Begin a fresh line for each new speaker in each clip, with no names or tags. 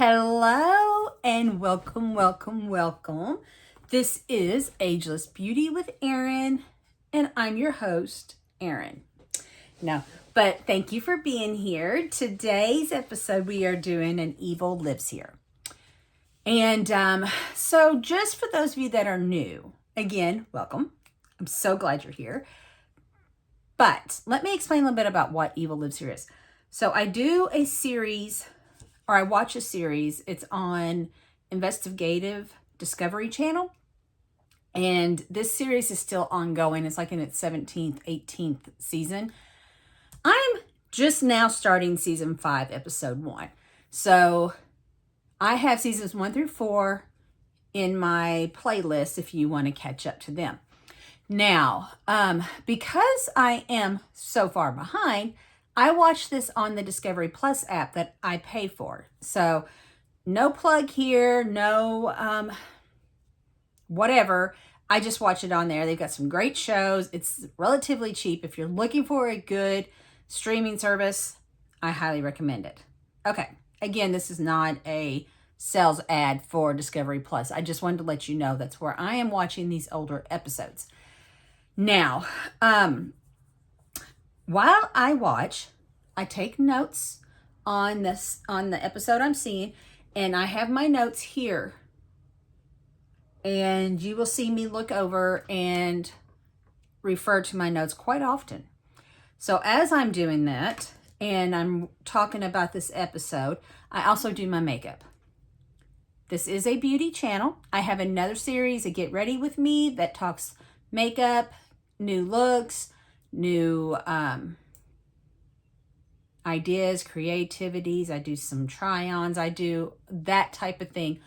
Hello and welcome. This is Ageless Beauty with Erin, and I'm your host, Erin. But thank you for being here. Today's episode, we are doing An Evil Lives Here. And so just for those of you that are new, again, welcome. I'm so glad you're here. But let me explain a little bit about what Evil Lives Here is. So I do a series, or I watch a series. It's on Investigative Discovery Channel. And this series is still ongoing. It's like in its 17th, 18th season. I'm just now starting season 5, episode 1. So I have seasons 1 through 4 in my playlist if you want to catch up to them. Now, because I am so far behind, I watch this on the Discovery Plus app that I pay for. So no plug here, no whatever. I just watch it on there. They've got some great shows. It's relatively cheap. If you're looking for a good streaming service, I highly recommend it. Okay, again, this is not a sales ad for Discovery Plus. I just wanted to let you know that's where I am watching these older episodes. Now, while I watch, I take notes on the episode I'm seeing, and I have my notes here. And you will see me look over and refer to my notes quite often. So as I'm doing that, and I'm talking about this episode, I also do my makeup. This is a beauty channel. I have another series, a Get Ready With Me, that talks makeup, new looks, new ideas, creativities. I do some try-ons. I do that type of thing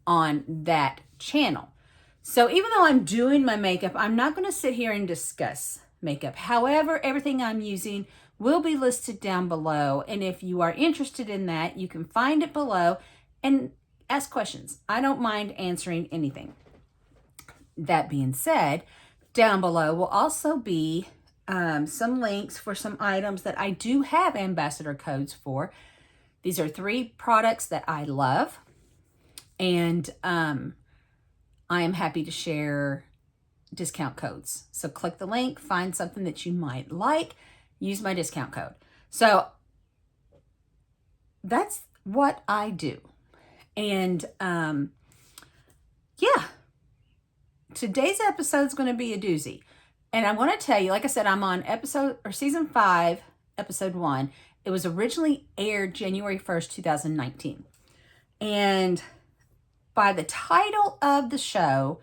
on that channel. So even though I'm doing my makeup, I'm not going to sit here and discuss makeup. However, everything I'm using will be listed down below. And if you are interested in that, you can find it below and ask questions. I don't mind answering anything. That being said, down below will also be some links for some items that I do have ambassador codes for. These are 3 products that I love. And I am happy to share discount codes. So click the link, find something that you might like, use my discount code. So that's what I do. And yeah, today's episode is going to be a doozy. And I want to tell you, like I said, I'm on season 5, episode 1. It was originally aired January 1st, 2019. And by the title of the show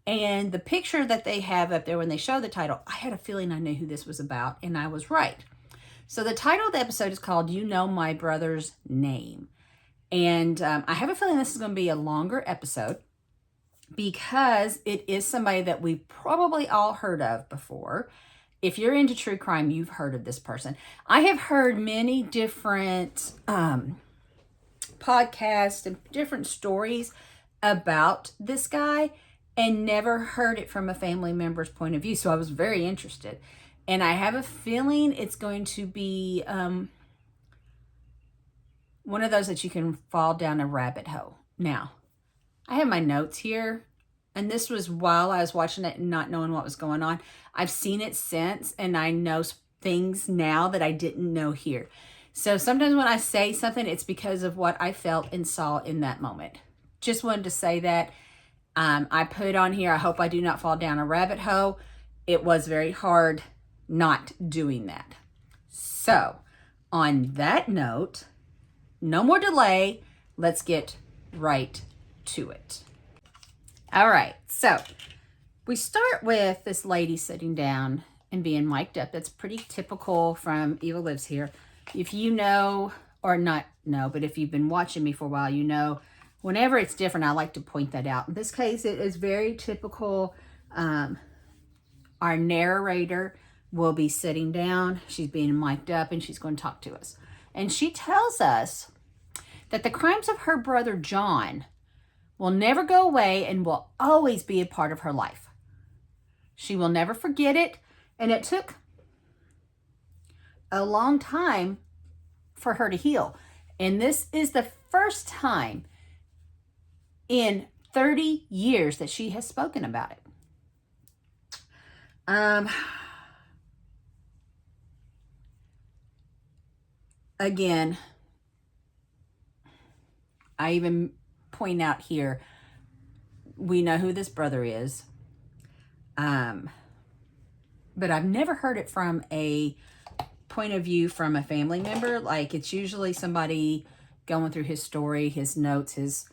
and the picture that they have up there when they show the title, I had a feeling I knew who this was about, and I was right. So the title of the episode is called You Know My Brother's Name. And I have a feeling this is going to be a longer episode because it is somebody that we've probably all heard of before. If you're into true crime, you've heard of this person. I have heard many different podcasts and different stories about this guy and never heard it from a family member's point of view. So I was very interested. And I have a feeling it's going to be one of those that you can fall down a rabbit hole. Now, I have my notes here, and this was while I was watching it and not knowing what was going on. I've seen it since, and I know things now that I didn't know here. So sometimes when I say something, it's because of what I felt and saw in that moment. Just wanted to say that. I put on here, I hope I do not fall down a rabbit hole. It was very hard not doing that. So on that note, no more delay. Let's get right to it. All right. So we start with this lady sitting down and being mic'd up. That's pretty typical from Evil Lives Here. If you know, or not know, but if you've been watching me for a while, you know, whenever it's different, I like to point that out. In this case, it is very typical. Our narrator will be sitting down. She's being mic'd up, and she's going to talk to us. And she tells us that the crimes of her brother John will never go away and will always be a part of her life. She will never forget it. And it took a long time for her to heal. And this is the first time in 30 years that she has spoken about it. Again, I even point out here, we know who this brother is. But I've never heard it from a point of view from a family member. Like, it's usually somebody going through his story, his notes, his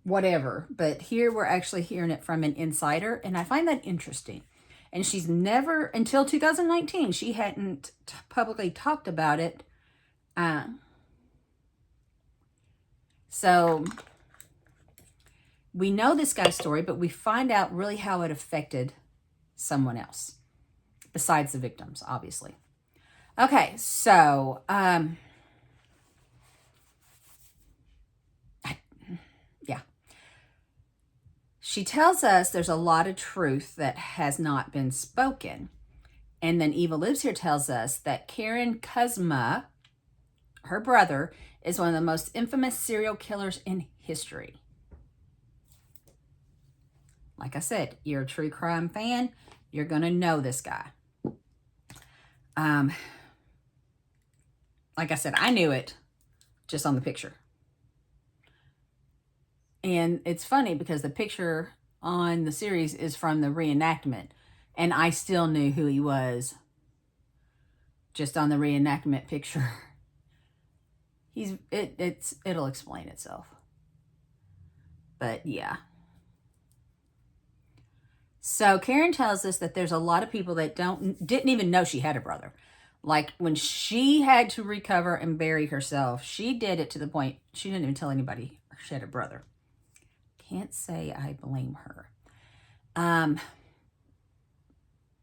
whatever. But here we're actually hearing it from an insider, and I find that interesting. And she's never, until 2019, she hadn't publicly talked about it. So we know this guy's story, but we find out really how it affected someone else besides the victims, obviously. Okay, so yeah. She tells us there's a lot of truth that has not been spoken. And then Evil Lives Here tells us that Karen Kuzma, her brother, is one of the most infamous serial killers in history. Like I said, you're a true crime fan, you're going to know this guy. Like I said, I knew it just on the picture. And it's funny because the picture on the series is from the reenactment, and I still knew who he was just on the reenactment picture. It'll explain itself. But yeah. So Karen tells us that there's a lot of people that didn't even know she had a brother. Like, when she had to recover and bury herself, she did it to the point she didn't even tell anybody she had a brother. Can't say I blame her.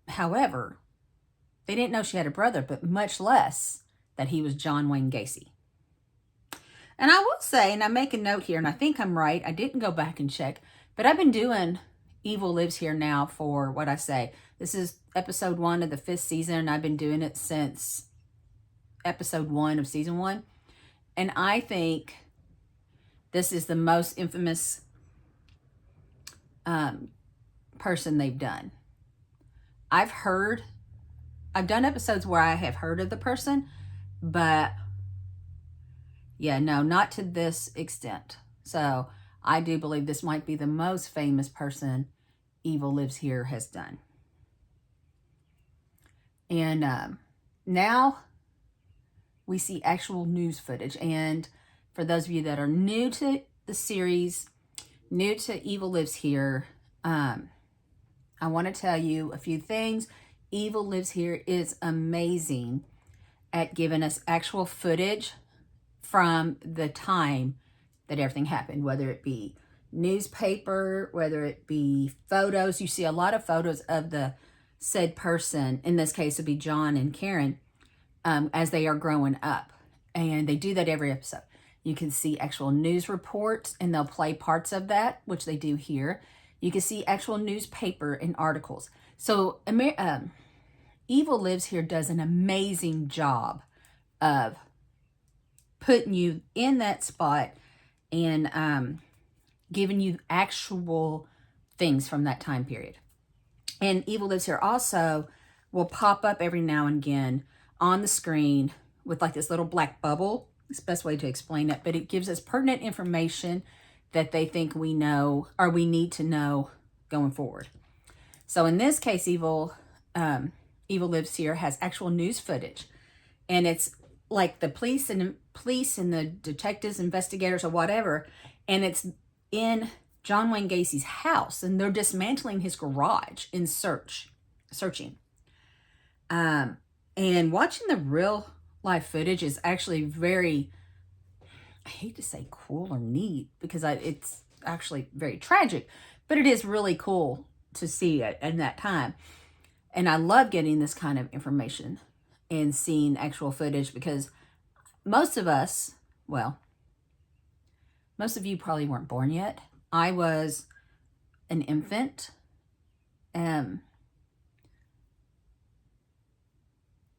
However, they didn't know she had a brother, but much less that he was John Wayne Gacy. And I will say, and I make a note here, and I think I'm right, I didn't go back and check, but I've been doing Evil Lives Here now for, what I say, this is episode 1 of the 5th season, and I've been doing it since episode 1 of season 1. And I think this is the most infamous person they've done. I've done episodes where I have heard of the person, but yeah, no, not to this extent. So I do believe this might be the most famous person Evil Lives Here has done. And now we see actual news footage. And for those of you that are new to the series, new to Evil Lives Here, I want to tell you a few things. Evil Lives Here is amazing at giving us actual footage from the time that everything happened, whether it be newspaper, whether it be photos. You see a lot of photos of the said person. In this case, it would be John and Karen, as they are growing up. And they do that every episode. You can see actual news reports, and they'll play parts of that, which they do here. You can see actual newspaper and articles. So Evil Lives Here does an amazing job of putting you in that spot and giving you actual things from that time period. And Evil Lives Here also will pop up every now and again on the screen with like this little black bubble. It's the best way to explain it, but it gives us pertinent information that they think we know or we need to know going forward. So in this case, Evil Lives Here has actual news footage, and it's like the police and the detectives, investigators, or whatever, and it's in John Wayne Gacy's house, and they're dismantling his garage in searching. And watching the real life footage is actually very, I hate to say cool or neat, because it's actually very tragic, but it is really cool to see it in that time. And I love getting this kind of information and seeing actual footage, because most of us, well, most of you probably weren't born yet. I was an infant,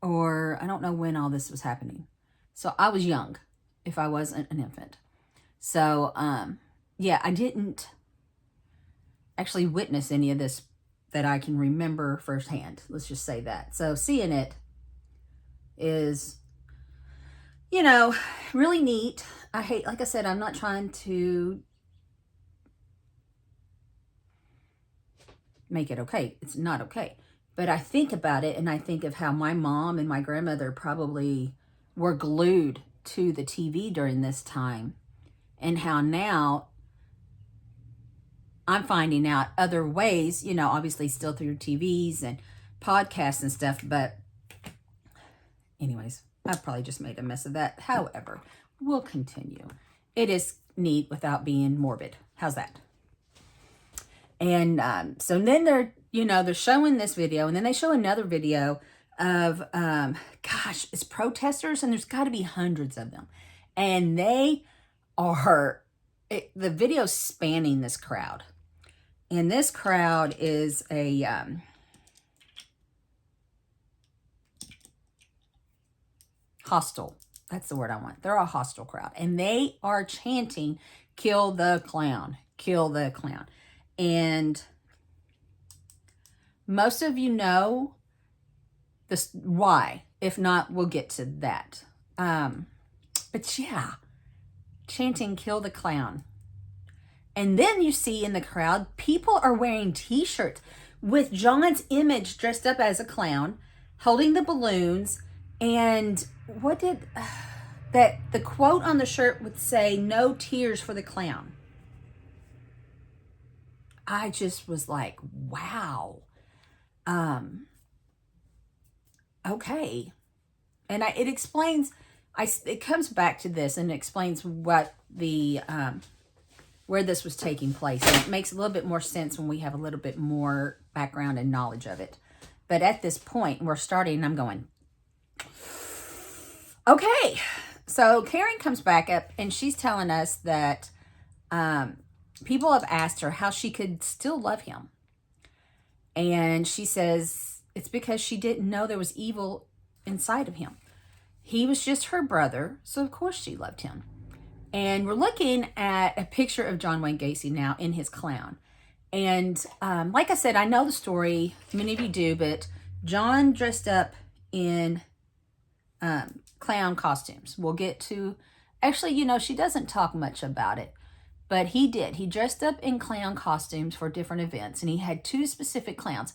or I don't know when all this was happening. So I was young. if I wasn't an infant. So, yeah, I didn't actually witness any of this that I can remember firsthand. Let's just say that. So seeing it is, you know, really neat. Like I said, I'm not trying to make it okay. It's not okay. But I think about it, and I think of how my mom and my grandmother probably were glued to the TV during this time, and how now I'm finding out other ways, you know, obviously still through TVs and podcasts and stuff. But anyways, I've probably just made a mess of that. However, we'll continue. It is neat without being morbid. How's that? And so then they're showing this video, and then they show another video of, gosh, it's protesters, and there's got to be hundreds of them. And they are, the video's spanning this crowd. And this crowd is a, hostile. That's the word I want. They're a hostile crowd. And they are chanting, "Kill the clown, kill the clown." And most of you know this why. If not, we'll get to that. But yeah, chanting, "Kill the clown." And then you see in the crowd, people are wearing t-shirts with John's image dressed up as a clown, holding the balloons. And what did that the quote on the shirt would say, "No tears for the clown." I just was like, wow. Okay. And it explains, it comes back to this and explains what the, where this was taking place. And it makes a little bit more sense when we have a little bit more background and knowledge of it. But at this point, we're starting, and I'm going, okay. So Karen comes back up, and she's telling us that people have asked her how she could still love him. And she says it's because she didn't know there was evil inside of him. He was just her brother, so of course she loved him. And we're looking at a picture of John Wayne Gacy now in his clown. And like I said, I know the story. Many of you do, but John dressed up in clown costumes. We'll get to, actually, you know, she doesn't talk much about it, but he did. He dressed up in clown costumes for different events, and he had two specific clowns.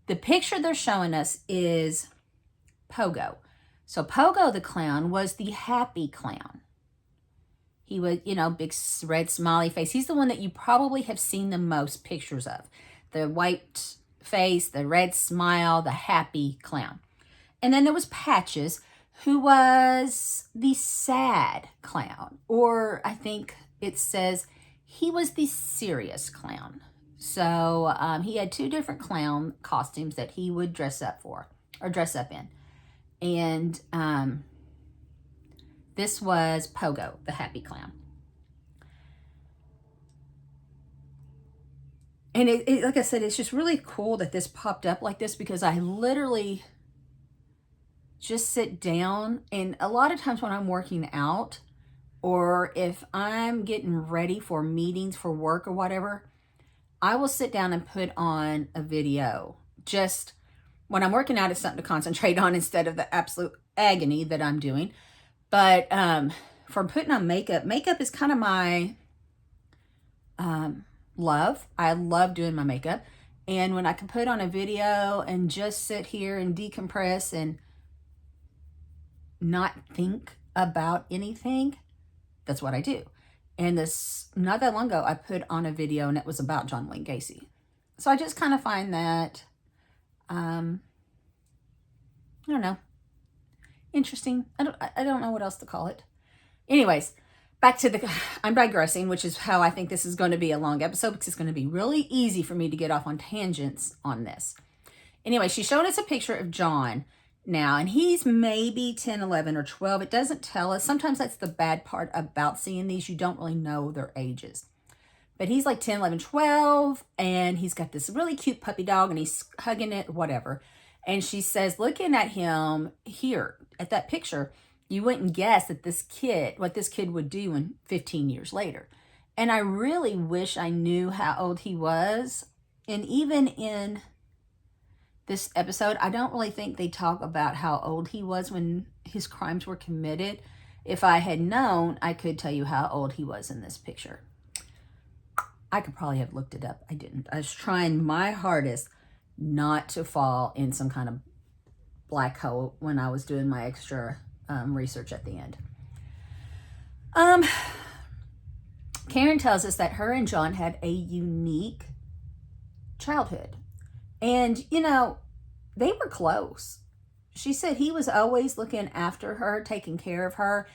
The picture they're showing us is Pogo. So Pogo the clown was the happy clown. He was, you know, big red smiley face. He's the one that you probably have seen the most pictures of. The white face, the red smile, the happy clown. And then there was Patches, who was the sad clown. Or I think it says he was the serious clown. So he had two different clown costumes that he would dress up in. And this was Pogo, the happy clown. And it, like I said, it's just really cool that this popped up like this, because I literally just sit down, and a lot of times when I'm working out, or if I'm getting ready for meetings for work or whatever, I will sit down and put on a video. Just when I'm working out, it's something to concentrate on instead of the absolute agony that I'm doing. But for putting on makeup, makeup is kind of my love. I love doing my makeup. And when I can put on a video and just sit here and decompress and not think about anything, that's what I do. And this, not that long ago, I put on a video, and it was about John Wayne Gacy. So I just kind of find that, I don't know, interesting. I don't know what else to call it. Anyways, back to I'm digressing, which is how I think this is going to be a long episode, because it's going to be really easy for me to get off on tangents on this. Anyway, she showed us a picture of John now, and he's maybe 10, 11, or 12. It doesn't tell us. Sometimes that's the bad part about seeing these. You don't really know their ages. But he's like 10, 11, 12, and he's got this really cute puppy dog, and he's hugging it, whatever. And she says, looking at him here, at that picture, You wouldn't guess that what this kid would do in 15 years later. And I really wish I knew how old he was. And even in this episode, I don't really think they talk about how old he was when his crimes were committed. If I had known, I could tell you how old he was in this picture. I could probably have looked it up. I didn't. I was trying my hardest not to fall in some kind of black hole when I was doing my extra research at the end. Karen tells us that her and John had a unique childhood. And, you know, they were close. She said he was always looking after her, taking care of her.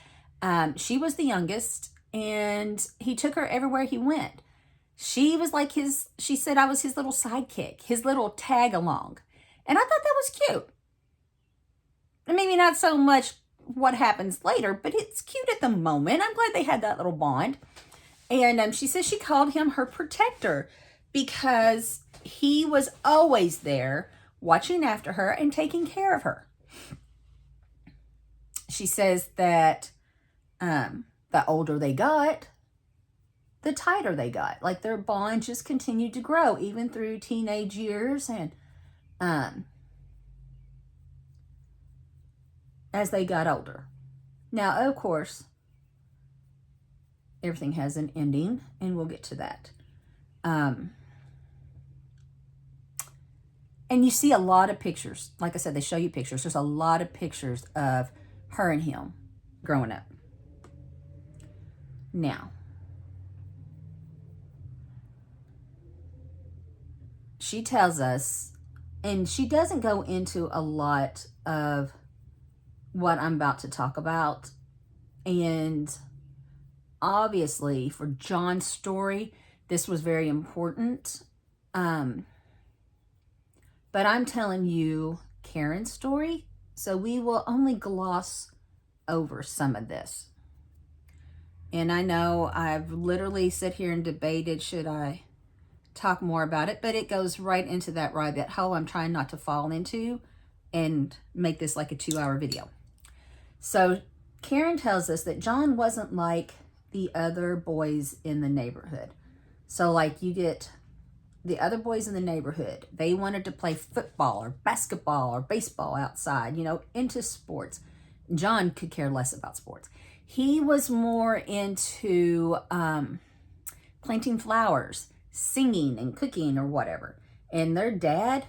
She was the youngest, and he took her everywhere he went. She was like she said I was his little sidekick, his little tag along. And I thought that was cute. Maybe not so much what happens later, but it's cute at the moment. I'm glad they had that little bond. And she says she called him her protector because he was always there watching after her and taking care of her. She says that the older they got, the tighter they got. Like their bond just continued to grow even through teenage years and as they got older. Now, of course, everything has an ending, and we'll get to that. And you see a lot of pictures. Like I said, they show you pictures. There's a lot of pictures of her and him growing up. Now, she tells us, and she doesn't go into a lot of what I'm about to talk about. And obviously, for John's story, this was very important. But I'm telling you Karen's story, so we will only gloss over some of this. And I know I've literally sit here and debated, should I talk more about it? But it goes right into that rabbit hole I'm trying not to fall into and make this like a 2-hour video. So Karen tells us that John wasn't like the other boys in the neighborhood. So like you get the other boys in the neighborhood, they wanted to play football or basketball or baseball outside, you know, into sports. John could care less about sports. He was more into planting flowers, singing and cooking or whatever. And their dad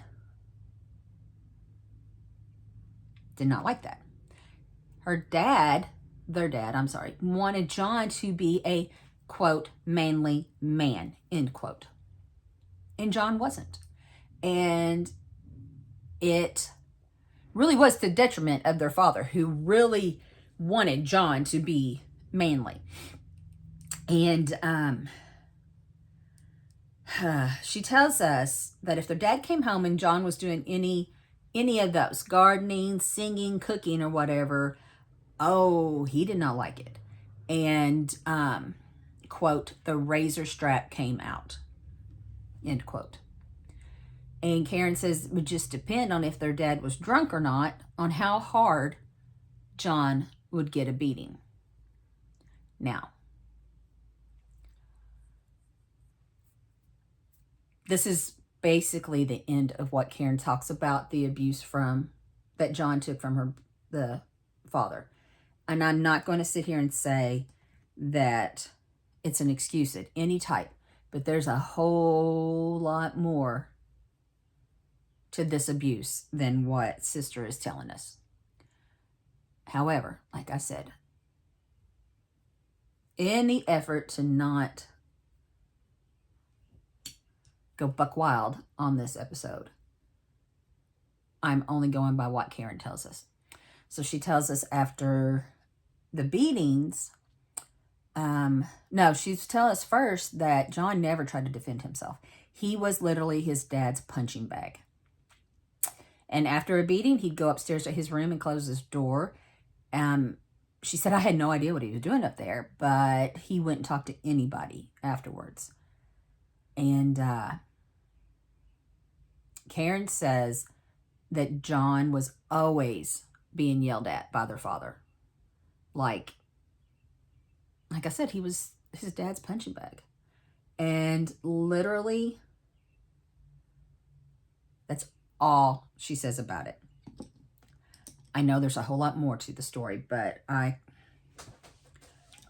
did not like that. Their dad, wanted John to be a, quote, manly man, end quote. And John wasn't. And it really was to the detriment of their father, who really wanted John to be manly. And she tells us that if their dad came home and John was doing any of those, gardening, singing, cooking, or whatever, oh, he did not like it. And, quote, the razor strap came out, end quote. And Karen says it would just depend on if their dad was drunk or not, on how hard John would get a beating. Now, this is basically the end of what Karen talks about the abuse that John took from the father. And I'm not going to sit here and say that it's an excuse at any type, but there's a whole lot more to this abuse than what Sister is telling us. However, like I said, in the effort to not go buck wild on this episode, I'm only going by what Karen tells us. So she tells us after the beatings, she's telling us first that John never tried to defend himself. He was literally his dad's punching bag. And after a beating, he'd go upstairs to his room and close his door. She said, I had no idea what he was doing up there, but he wouldn't talk to anybody afterwards. And Karen says that John was always being yelled at by their father. Like I said, he was his dad's punching bag. And literally, that's all she says about it. I know there's a whole lot more to the story, but I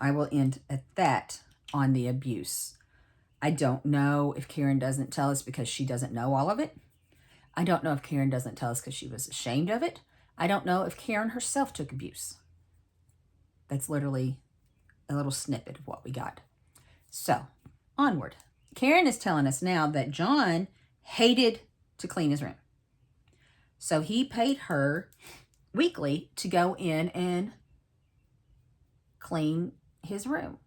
will end at that on the abuse. I don't know if Karen doesn't tell us because she doesn't know all of it. I don't know if Karen doesn't tell us because she was ashamed of it. I don't know if Karen herself took abuse. That's literally a little snippet of what we got. So, onward. Karen is telling us now that John hated to clean his room. So he paid her weekly to go in and clean his room.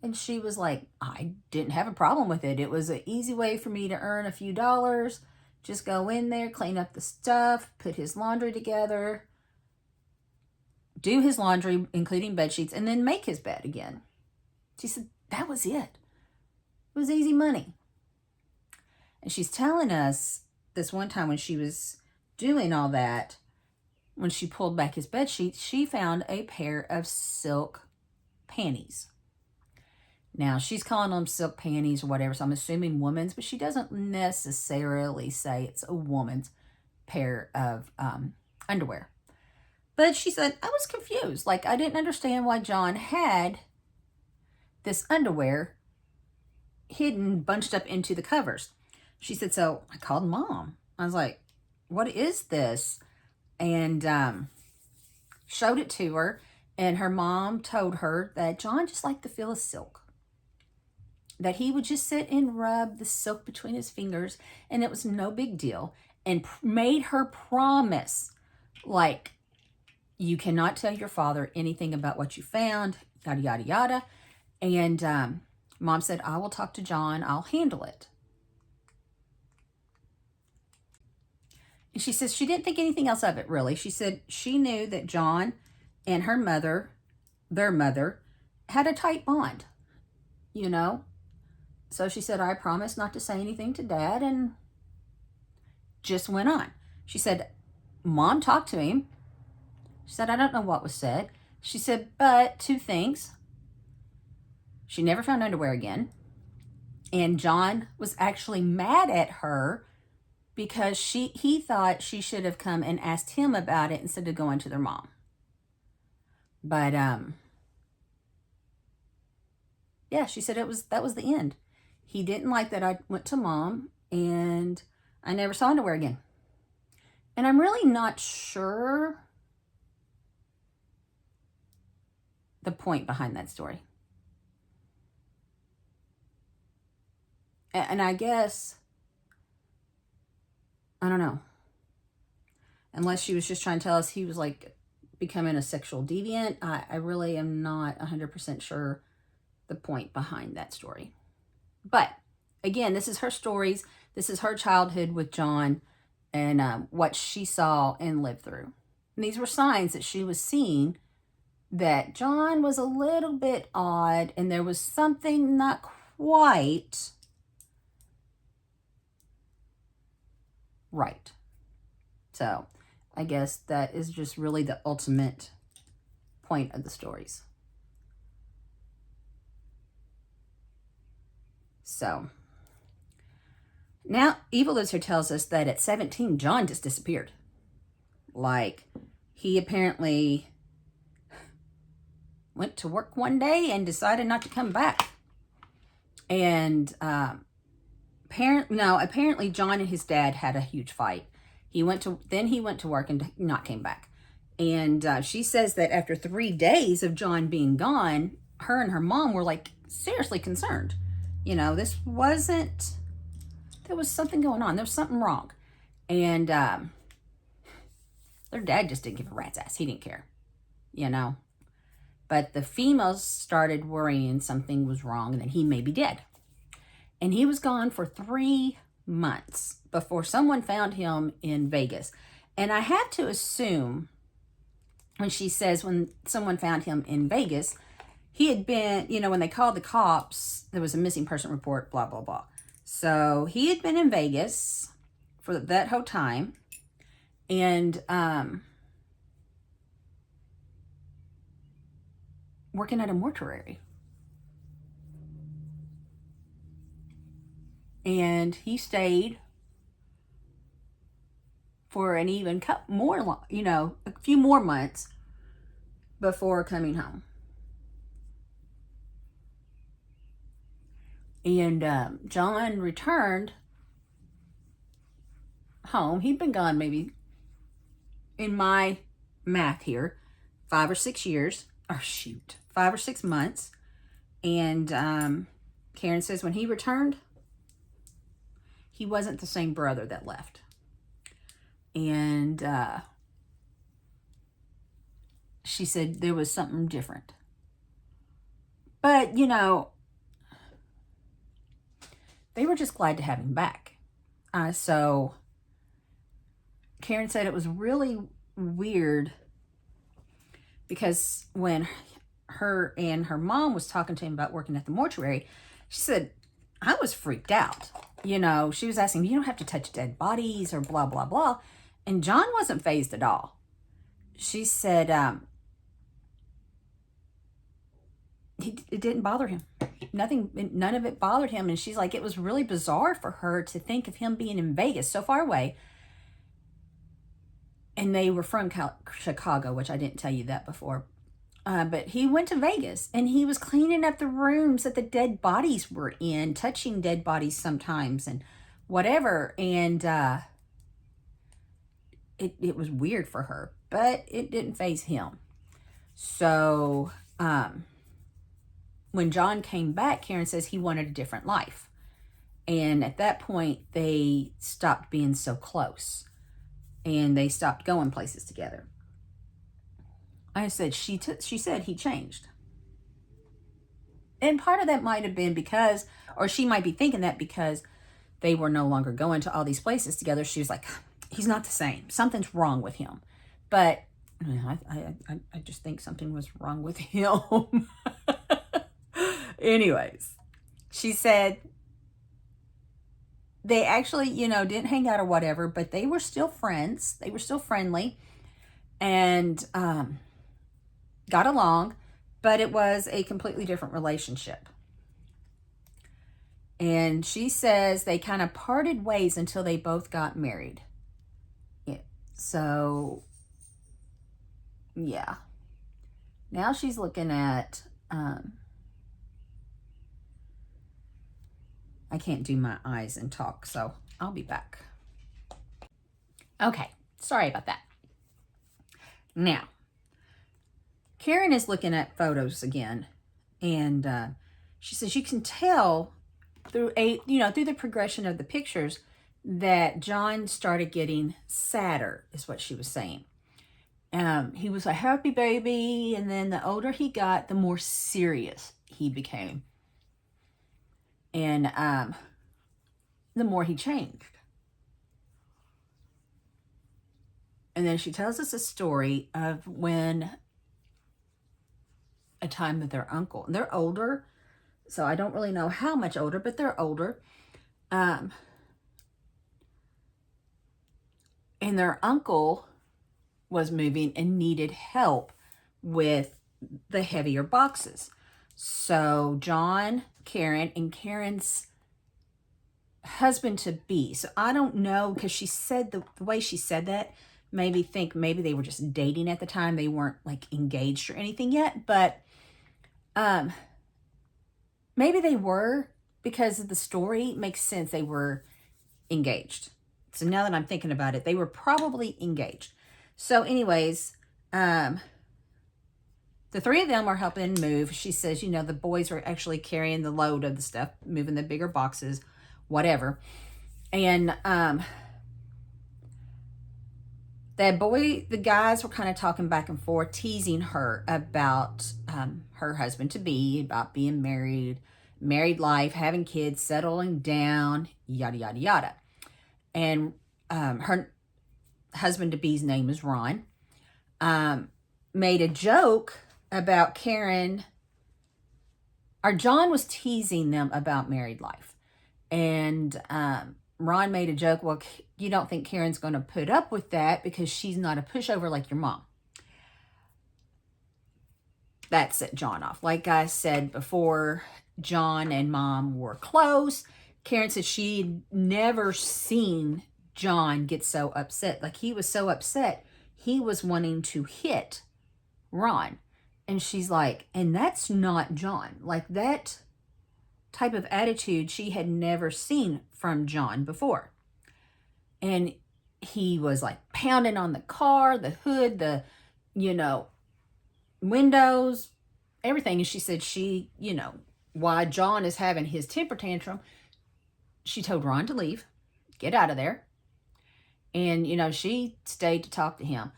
And she was like, I didn't have a problem with it. It was an easy way for me to earn a few dollars. Just go in there, clean up the stuff, put his laundry together, do his laundry, including bed sheets, and then make his bed again. She said, that was it. It was easy money. And she's telling us this one time when she was doing all that, when she pulled back his bed sheets, she found a pair of silk panties. Now, she's calling them silk panties or whatever, so I'm assuming women's, but she doesn't necessarily say it's a woman's pair of underwear. But she said, I was confused. Like, I didn't understand why John had this underwear hidden, bunched up into the covers. She said, so I called Mom. I was like, what is this? And showed it to her. And her mom told her that John just liked the feel of silk. That he would just sit and rub the silk between his fingers. And it was no big deal. And made her promise, like, you cannot tell your father anything about what you found, yada, yada, yada. And Mom said, I will talk to John. I'll handle it. And she says she didn't think anything else of it, really. She said she knew that John and her mother, their mother, had a tight bond, you know. So she said, I promised not to say anything to Dad, and just went on. She said, Mom talked to him. She said, I don't know what was said. She said, but two things. She never found underwear again. And John was actually mad at her because he thought she should have come and asked him about it instead of going to their mom. But yeah, she said that was the end. He didn't like that I went to Mom, and I never saw underwear again. And I'm really not sure the point behind that story. And I guess, I don't know. Unless she was just trying to tell us he was like becoming a sexual deviant. I really am not 100% sure the point behind that story. But again, this is her stories. This is her childhood with John and what she saw and lived through. And these were signs that she was seeing that John was a little bit odd and there was something not quite right. So I guess that is just really the ultimate point of the stories. So now Evil Loser tells us that at 17, John just disappeared. Like, he apparently went to work one day and decided not to come back. And apparently John and his dad had a huge fight. He went to work and not came back. And she says that after 3 days of John being gone, her and her mom were like seriously concerned. You know, there was something going on. There was something wrong. And their dad just didn't give a rat's ass. He didn't care, you know. But the females started worrying something was wrong and that he may be dead. And he was gone for 3 months before someone found him in Vegas. And I have to assume when she says when someone found him in Vegas, he had been, you know, when they called the cops, there was a missing person report, blah, blah, blah. So he had been in Vegas for that whole time. And working at a mortuary. And he stayed for an even more, a few more months before coming home. And John returned home. He'd been gone maybe, in my math here, 5 or 6 years. Or shoot, 5 or 6 months. And Karen says when he returned, he wasn't the same brother that left. And she said there was something different. But, they were just glad to have him back. So Karen said it was really weird because when her and her mom was talking to him about working at the mortuary, she said, I was freaked out. She was asking, you don't have to touch dead bodies or blah, blah, blah. And John wasn't fazed at all. She said, it didn't bother him. None of it bothered him. And she's like, it was really bizarre for her to think of him being in Vegas, so far away. And they were from Chicago, which I didn't tell you that before. But he went to Vegas and he was cleaning up the rooms that the dead bodies were in, touching dead bodies sometimes and whatever. And it was weird for her, but it didn't faze him. So when John came back, Karen says he wanted a different life. And at that point, they stopped being so close. And they stopped going places together. I said, she said he changed. And part of that might have been because, or she might be thinking that because they were no longer going to all these places together. She was like, he's not the same. Something's wrong with him. But I just think something was wrong with him. Anyways, she said they actually, didn't hang out or whatever, but they were still friends. They were still friendly and got along, but it was a completely different relationship. And she says they kind of parted ways until they both got married. Yeah. So, yeah. Now she's looking at, I can't do my eyes and talk, so I'll be back. Okay, sorry about that. Now, Karen is looking at photos again, and she says you can tell through through the progression of the pictures that John started getting sadder, is what she was saying. He was a happy baby, and then the older he got, the more serious he became. And the more he changed. And then she tells us a story of when a time that their uncle, and they're older, so I don't really know how much older, but they're older. And their uncle was moving and needed help with the heavier boxes. So John, Karen, and Karen's husband-to-be. So I don't know, because she said the way she said that made me think maybe they were just dating at the time. They weren't like engaged or anything yet, but maybe they were, because of the story makes sense they were engaged. So now that I'm thinking about it, they were probably engaged. So anyways, the three of them are helping move. She says, the boys were actually carrying the load of the stuff, moving the bigger boxes, whatever. And the guys were kind of talking back and forth, teasing her about her husband-to-be, about being married life, having kids, settling down, yada, yada, yada. And her husband-to-be's name is Ron. Made a joke about Karen, or John was teasing them about married life. And Ron made a joke, well, you don't think Karen's going to put up with that because she's not a pushover like your mom. that set John off. Like I said before, John and Mom were close. Karen said she'd never seen John get so upset. Like, he was so upset, he was wanting to hit Ron. And she's like, and that's not John. Like, that type of attitude she had never seen from John before. And he was like pounding on the car, the hood, the, windows, everything. And she said why John is having his temper tantrum, she told Ron to leave, get out of there. And, she stayed to talk to him,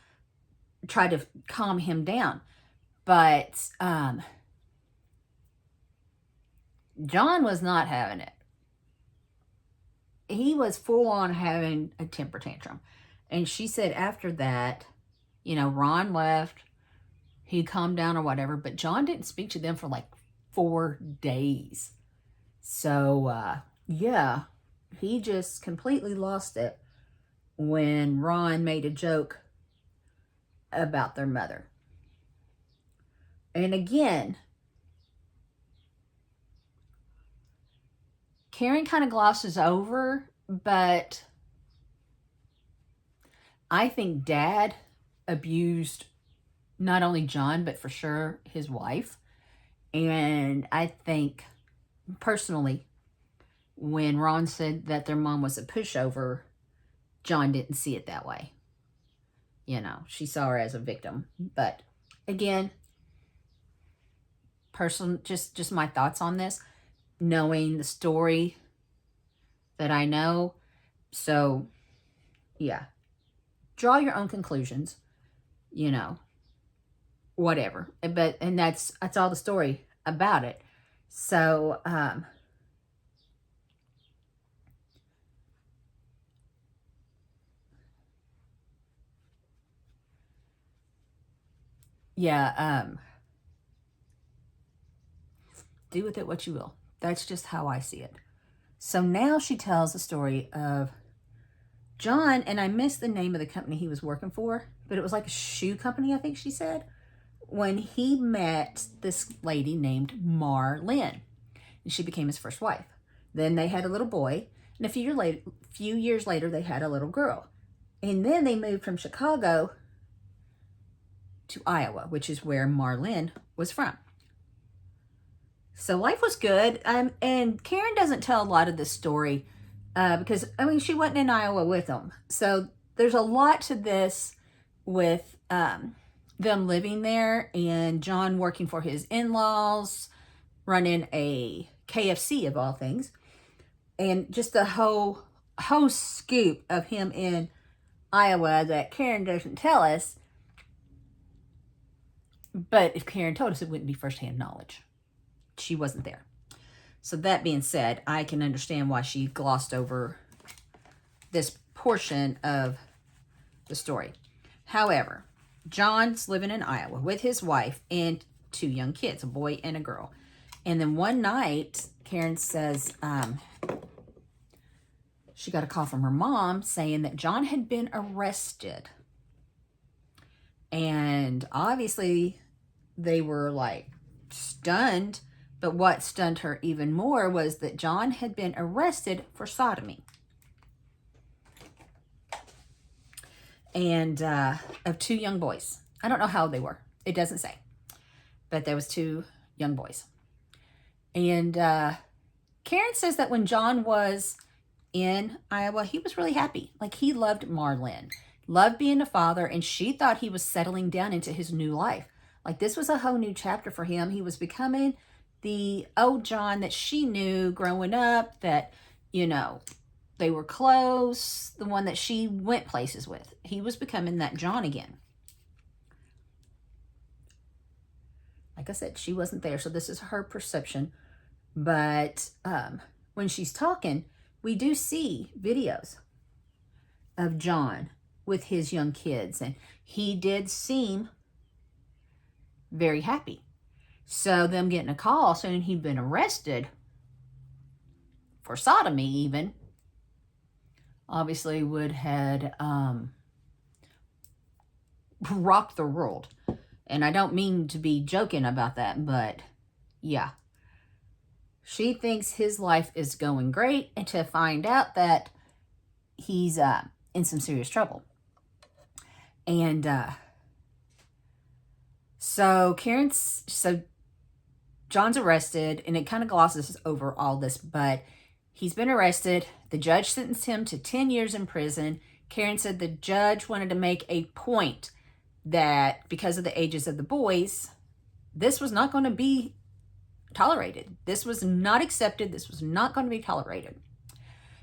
try to calm him down. But John was not having it. He was full on having a temper tantrum. And she said after that, Ron left, he calmed down or whatever, but John didn't speak to them for like 4 days. So, yeah, he just completely lost it when Ron made a joke about their mother. And again, Karen kind of glosses over, but I think Dad abused not only John, but for sure his wife. And I think, personally, when Ron said that their mom was a pushover, John didn't see it that way. She saw her as a victim. But again, just my thoughts on this, knowing the story that I know. So, yeah, draw your own conclusions, whatever. And that's all the story about it. So, yeah, do with it what you will. That's just how I see it. So now she tells the story of John, and I missed the name of the company he was working for, but it was like a shoe company, I think she said, when he met this lady named Marlene, and she became his first wife. Then they had a little boy, and a few years later, they had a little girl. And then they moved from Chicago to Iowa, which is where Marlene was from. So life was good. And Karen doesn't tell a lot of this story because, she wasn't in Iowa with them. So there's a lot to this with them living there and John working for his in-laws, running a KFC of all things. And just the whole scoop of him in Iowa that Karen doesn't tell us. But if Karen told us, it wouldn't be firsthand knowledge. She wasn't there. So that being said, I can understand why she glossed over this portion of the story. However, John's living in Iowa with his wife and 2 young kids, a boy and a girl. And then one night, Karen says she got a call from her mom saying that John had been arrested. And obviously, they were like stunned. But what stunned her even more was that John had been arrested for sodomy. And of 2 young boys. I don't know how old they were. It doesn't say. But there was 2 young boys. And Karen says that when John was in Iowa, he was really happy. Like, he loved Marlene. Loved being a father. And she thought he was settling down into his new life. Like, this was a whole new chapter for him. He was becoming the old John that she knew growing up, that, they were close, the one that she went places with. He was becoming that John again. Like I said, she wasn't there, so this is her perception. But when she's talking, we do see videos of John with his young kids, and he did seem very happy. So them getting a call saying he'd been arrested for sodomy even, obviously would had rocked the world. And I don't mean to be joking about that, but yeah. She thinks his life is going great, and to find out that he's in some serious trouble. And so John's arrested, and it kind of glosses over all this, but he's been arrested. The judge sentenced him to 10 years in prison. Karen said the judge wanted to make a point that because of the ages of the boys, this was not going to be tolerated. This was not accepted. This was not going to be tolerated.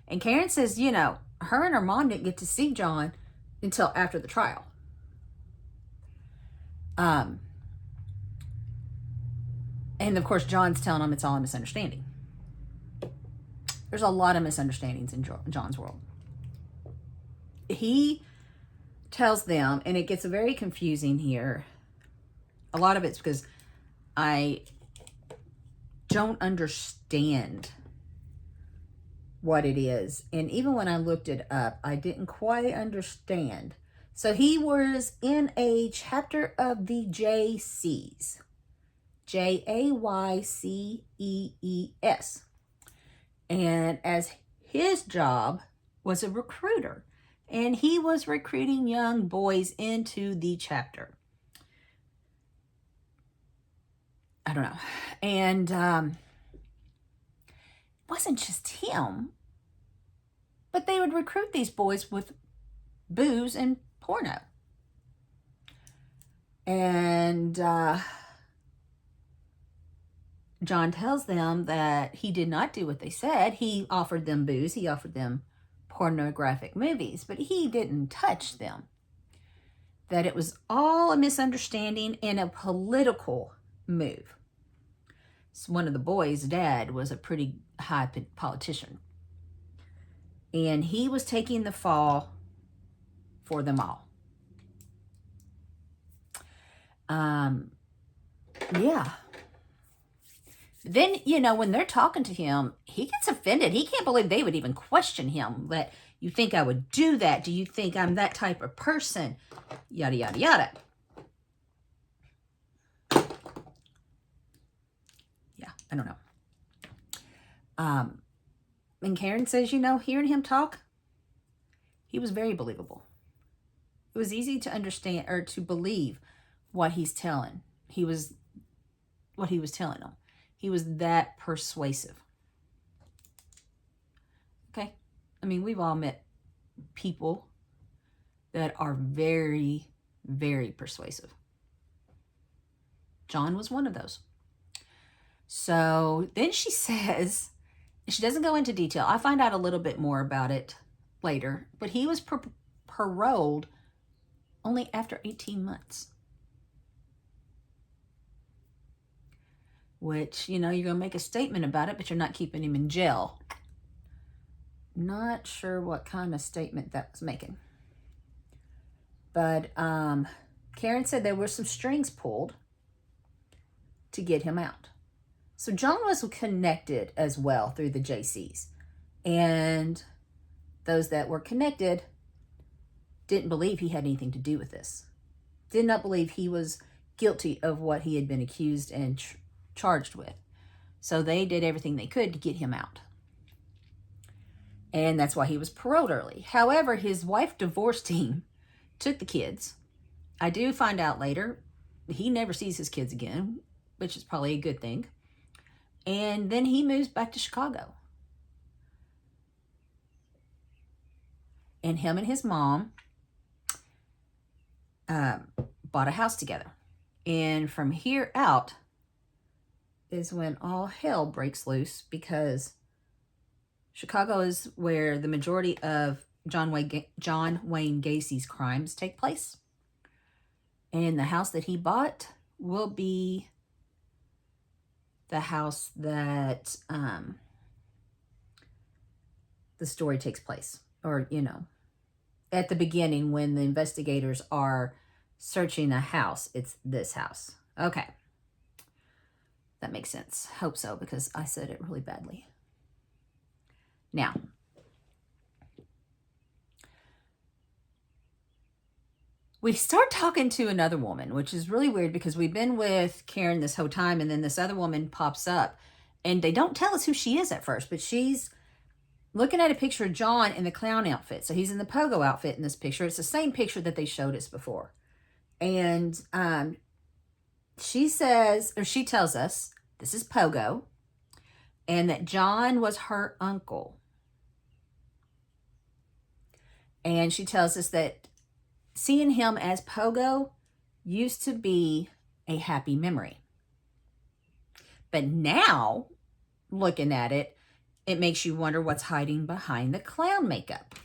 And Karen says, you know, her and her mom didn't get to see John until after the trial. And of course, John's telling them it's all a misunderstanding. There's a lot of misunderstandings in John's world. He tells them, and it gets very confusing here. A lot of it's because I don't understand what it is. And even when I looked it up, I didn't quite understand. So he was in a chapter of the JCs. JAYCEES. And as his job was a recruiter. And he was recruiting young boys into the chapter. I don't know. And it wasn't just him. But they would recruit these boys with booze and porno. And John tells them that he did not do what they said. He offered them booze. He offered them pornographic movies, but he didn't touch them. That it was all a misunderstanding and a political move. So one of the boys' dad was a pretty high politician. And he was taking the fall for them all. Yeah. Then, you know, when they're talking to him, he gets offended. He can't believe they would even question him. That you think I would do that? Do you think I'm that type of person? Yada, yada, yada. Yeah, I don't know. And Karen says, you know, hearing him talk, he was very believable. It was easy to understand or to believe what he's telling. What he was telling them. He was that persuasive. Okay? I mean, we've all met people that are very, very persuasive. John was one of those. So then she says, she doesn't go into detail. I find out a little bit more about it later, but he was paroled only after 18 months. Which, you know, you're going to make a statement about it, but you're not keeping him in jail. Not sure what kind of statement that was making. But Karen said there were some strings pulled to get him out. So John was connected as well through the JCs. And those that were connected didn't believe he had anything to do with this. Did not believe he was guilty of what he had been accused and charged with. So they did everything they could to get him out. And that's why he was paroled early. However, his wife divorced him, took the kids. I do find out later, he never sees his kids again, which is probably a good thing. And then he moves back to Chicago. And him and his mom bought a house together. And from here out is when all hell breaks loose, because Chicago is where the majority of John Wayne Gacy's crimes take place. And the house that he bought will be the house that the story takes place. Or, you know, at the beginning when the investigators are searching a house, it's this house. Okay. That makes sense. Hope so, because I said it really badly. Now, we start talking to another woman, which is really weird because we've been with Karen this whole time, and then this other woman pops up, and they don't tell us who she is at first, but she's looking at a picture of John in the clown outfit. So he's in the pogo outfit in this picture. It's the same picture that they showed us before. And she says, or she tells us, this is Pogo, and that John was her uncle. And she tells us that seeing him as Pogo used to be a happy memory. But now, looking at it, it makes you wonder what's hiding behind the clown makeup.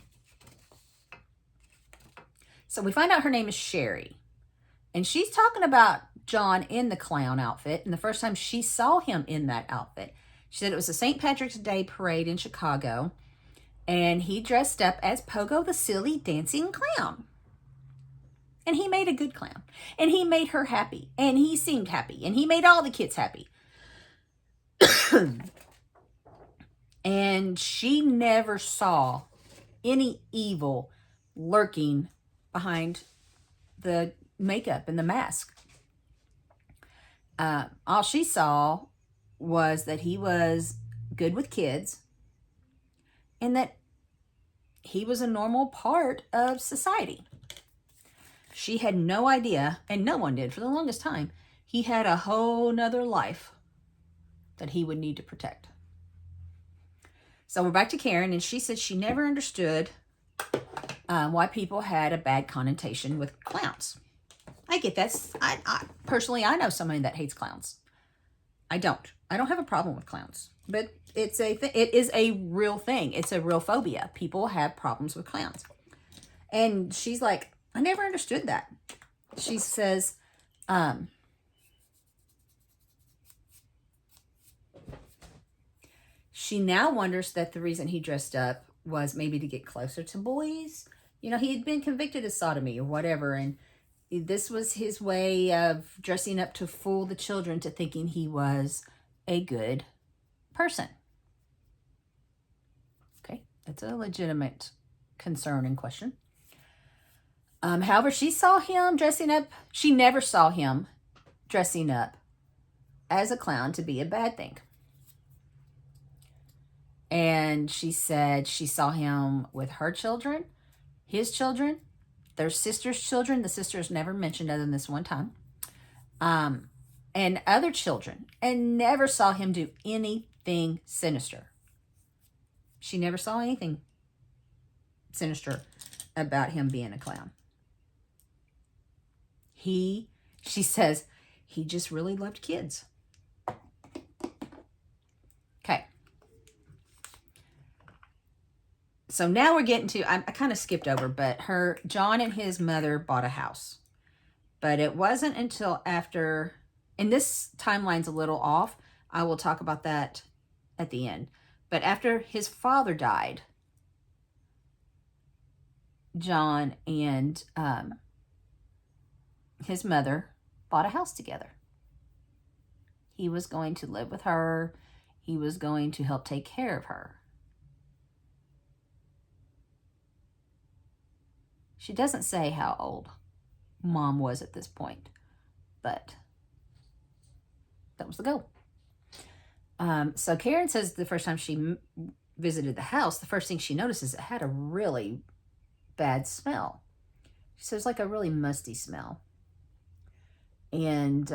So we find out her name is Sherry. And she's talking about John in the clown outfit. And the first time she saw him in that outfit, she said it was a St. Patrick's Day parade in Chicago. And he dressed up as Pogo the silly dancing clown. And he made a good clown. And he made her happy. And he seemed happy. And he made all the kids happy. And she never saw any evil lurking behind the makeup and the mask. All she saw was that he was good with kids and that he was a normal part of society. She had no idea, and no one did for the longest time, he had a whole nother life that he would need to protect. So we're back to Karen, and she said she never understood why people had a bad connotation with clowns. I get that. I personally, I know somebody that hates clowns. I don't have a problem with clowns, but it is a real thing. It's a real phobia. People have problems with clowns. And she's like, I never understood that. She says, she now wonders that the reason he dressed up was maybe to get closer to boys. You know, he had been convicted of sodomy or whatever, and this was his way of dressing up to fool the children to thinking he was a good person. Okay, that's a legitimate concern and question. However, she saw him dressing up. She never saw him dressing up as a clown to be a bad thing. And she said she saw him with her children, his children, their sister's children. The sisters never mentioned other than this one time. And other children. And never saw him do anything sinister. She never saw anything sinister about him being a clown. She says, he just really loved kids. Okay. So now we're getting to, I kind of skipped over, but John and his mother bought a house. But it wasn't until after, and this timeline's a little off. I will talk about that at the end. But after his father died, John and his mother bought a house together. He was going to live with her. He was going to help take care of her. She doesn't say how old Mom was at this point, but that was the goal. So Karen says the first time she visited the house, the first thing she notices, it had a really bad smell. She says like a really musty smell. And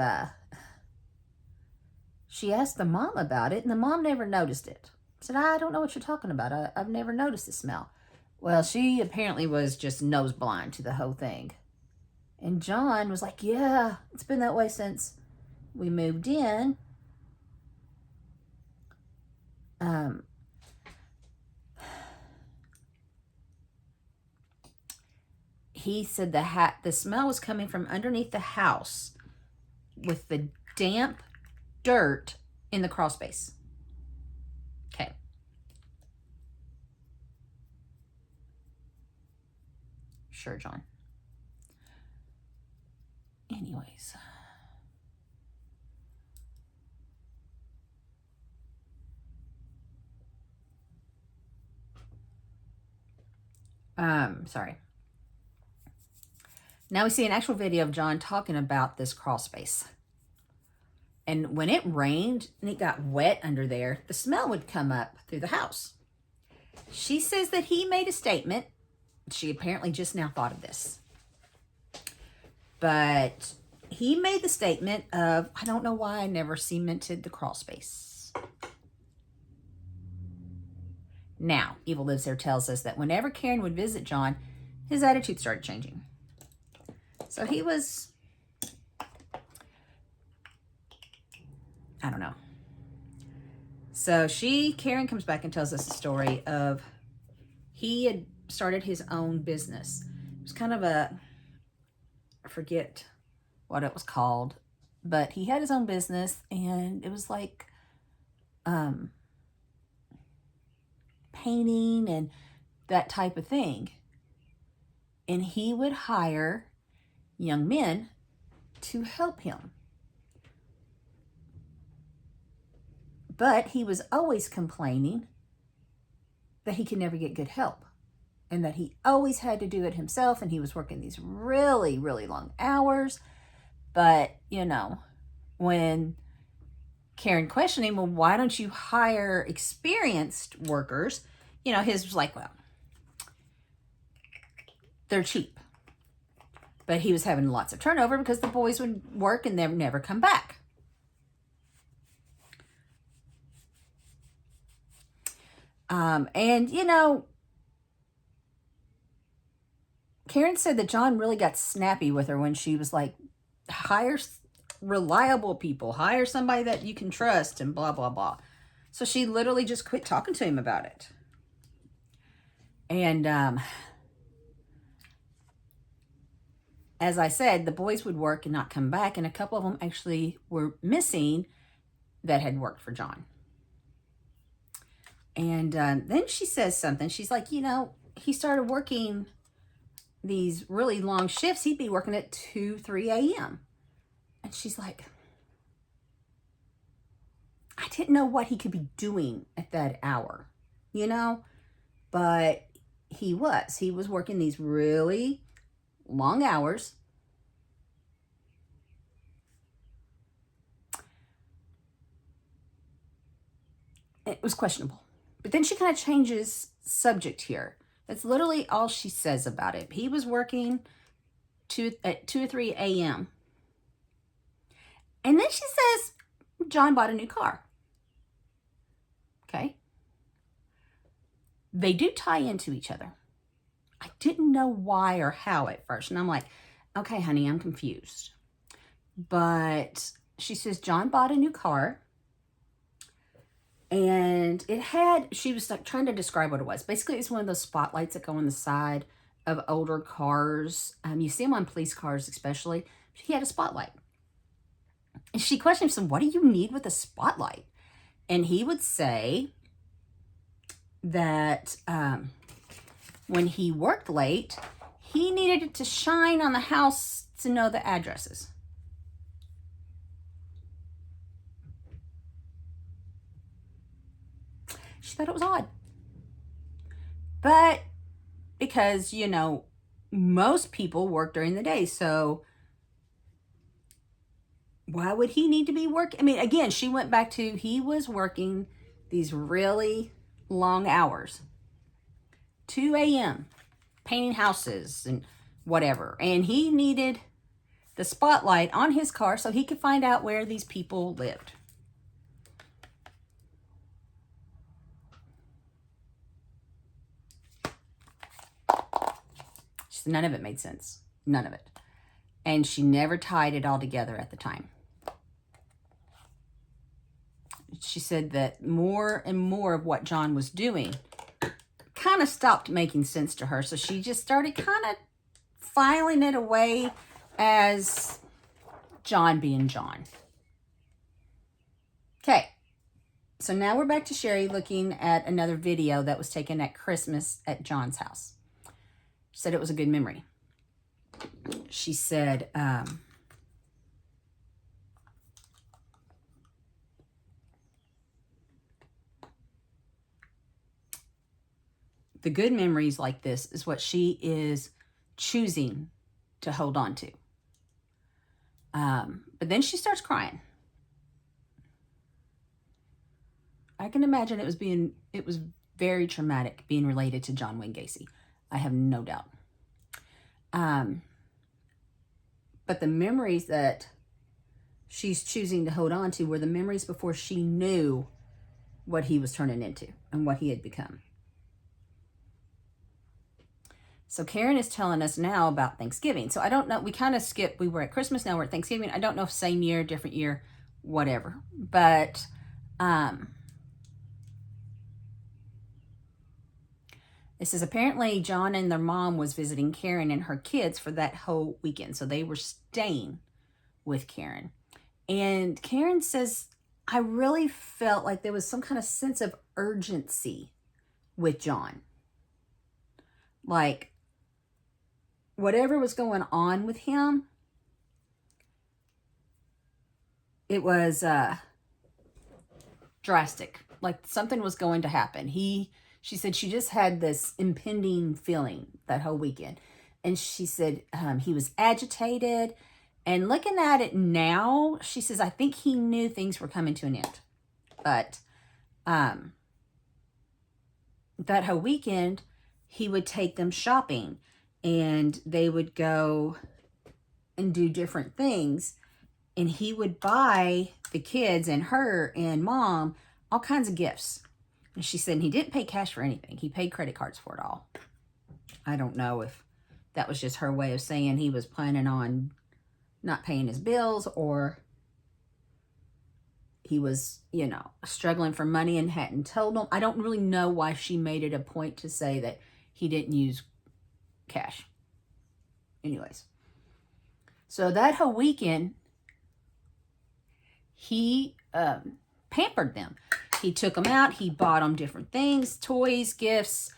she asked the mom about it, and the mom never noticed it. Said, I don't know what you're talking about. I've never noticed the smell. Well, she apparently was just nose blind to the whole thing. And John was like, yeah, it's been that way since we moved in. He said the smell was coming from underneath the house with the damp dirt in the crawl space. Okay. Sure, John. Anyways. Sorry. Now we see an actual video of John talking about this crawl space. And when it rained and it got wet under there, the smell would come up through the house. She says that he made a statement. She apparently just now thought of this. But he made the statement of, I don't know why I never cemented the crawl space. Now, Evil Lives There tells us that whenever Karen would visit John, his attitude started changing. So he was, I don't know. So Karen comes back and tells us the story of he had started his own business. It was kind of I forget what it was called, but he had his own business, and it was like painting and that type of thing. And he would hire young men to help him. But he was always complaining that he could never get good help and that he always had to do it himself, and he was working these really, really long hours. But, you know, when Karen questioned him, well, why don't you hire experienced workers? You know, his was like, well, they're cheap. But he was having lots of turnover because the boys would work and then never come back. And, you know, Karen said that John really got snappy with her when she was like, hire reliable people, hire somebody that you can trust, and blah, blah, blah. So she literally just quit talking to him about it. And as I said, the boys would work and not come back, and a couple of them actually were missing that had worked for John. And then she says something. She's like, you know, he started working these really long shifts. He'd be working at 2, 3 a.m. And she's like, I didn't know what he could be doing at that hour, you know? But he was working these really long hours. It was questionable. But then she kind of changes subject here. That's literally all she says about it. He was working at 2 or 3 a.m. And then she says, John bought a new car. Okay. They do tie into each other. I didn't know why or how at first. And I'm like, okay, honey, I'm confused. But she says, John bought a new car. And she was like trying to describe what it was. Basically, it's one of those spotlights that go on the side of older cars. You see them on police cars especially. He had a spotlight. And she questioned him, what do you need with a spotlight? And he would say that when he worked late, he needed it to shine on the house to know the addresses. She thought it was odd. But because, you know, most people work during the day, so why would he need to be working? I mean, again, she went back to he was working these really long hours. 2 a.m. painting houses and whatever. And he needed the spotlight on his car so he could find out where these people lived. None of it made sense. None of it. And she never tied it all together at the time. She said that more and more of what John was doing kind of stopped making sense to her. So she just started kind of filing it away as John being John. Okay. So now we're back to Sherry looking at another video that was taken at Christmas at John's house. She said it was a good memory. She said, the good memories like this is what she is choosing to hold on to. But then she starts crying. I can imagine it was very traumatic being related to John Wayne Gacy. I have no doubt. But the memories that she's choosing to hold on to were the memories before she knew what he was turning into and what he had become. So Karen is telling us now about Thanksgiving. So I don't know, we kind of skipped, we were at Christmas, now we're at Thanksgiving. I don't know if same year, different year, whatever. But it says apparently John and their mom was visiting Karen and her kids for that whole weekend. So they were staying with Karen. And Karen says, I really felt like there was some kind of sense of urgency with John. Like, whatever was going on with him, it was drastic. Like, something was going to happen. She said she just had this impending feeling that whole weekend. And she said he was agitated. And looking at it now, she says, I think he knew things were coming to an end. But that whole weekend, he would take them shopping. And they would go and do different things. And he would buy the kids and her and mom all kinds of gifts. And she said he didn't pay cash for anything. He paid credit cards for it all. I don't know if that was just her way of saying he was planning on not paying his bills, or he was, struggling for money and hadn't told them. I don't really know why she made it a point to say that he didn't use cash. Anyways. So that whole weekend, he pampered them. He took them out. He bought them different things, toys, gifts,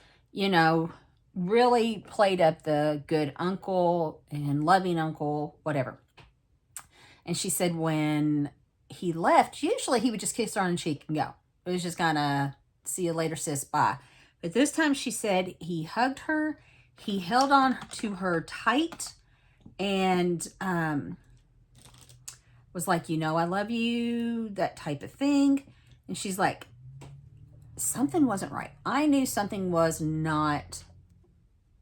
really played up the good uncle and loving uncle, whatever. And she said when he left, usually he would just kiss her on the cheek and go. It was just kind of, see you later, sis, bye. But this time she said he hugged her. He held on to her tight and was like, I love you, that type of thing. And she's like, something wasn't right. I knew something was not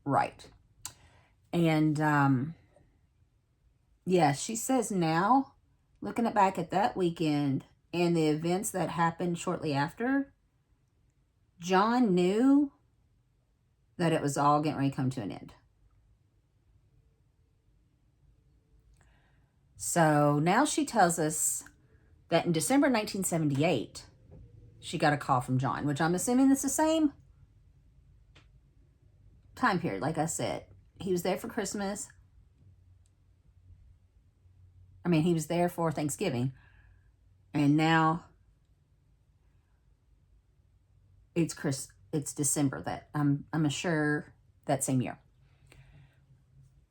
right. And yeah, she says now, looking back at that weekend and the events that happened shortly after, John knew that it was all getting ready to come to an end. So now she tells us that in December 1978, she got a call from John, which I'm assuming it's the same time period. Like I said, he was there for Christmas. He was there for Thanksgiving. And now it's December, that I'm sure that same year.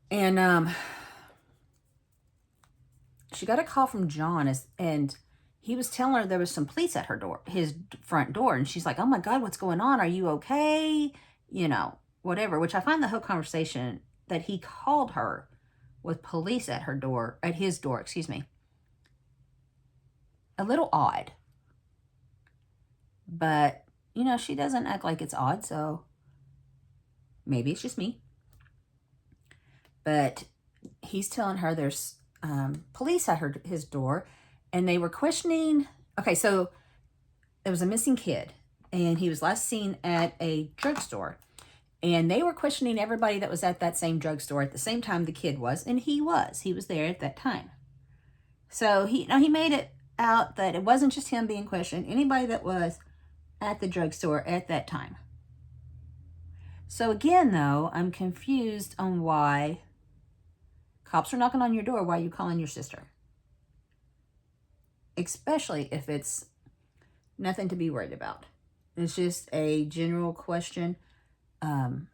And she got a call from John, and he was telling her there was some police at his front door. And she's like, oh my God, what's going on? Are you okay? Whatever, which I find the whole conversation that he called her with police at his door, a little odd. But, she doesn't act like it's odd, so maybe it's just me. But he's telling her there's police at his door, and they were questioning. Okay, so there was a missing kid, and he was last seen at a drugstore, and they were questioning everybody that was at that same drugstore at the same time the kid was, and he was there at that time. So he made it out that it wasn't just him being questioned, anybody that was at the drugstore at that time. So again, though, I'm confused on why cops are knocking on your door. Why are you calling your sister? Especially if it's nothing to be worried about. It's just a general question and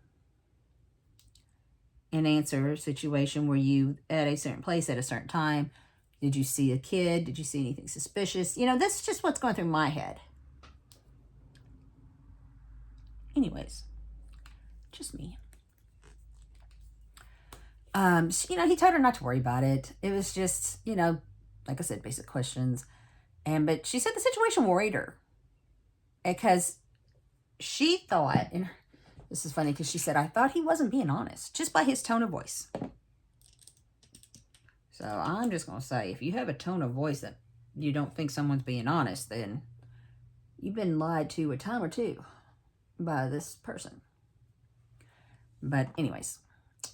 answer situation. Were you at a certain place at a certain time? Did you see a kid? Did you see anything suspicious? This is just what's going through my head. Anyways, just me. he told her not to worry about it. It was just, like I said, basic questions. But she said the situation worried her because she thought, and this is funny because she said, I thought he wasn't being honest just by his tone of voice. So I'm just going to say, if you have a tone of voice that you don't think someone's being honest, then you've been lied to a time or two by this person. But anyways,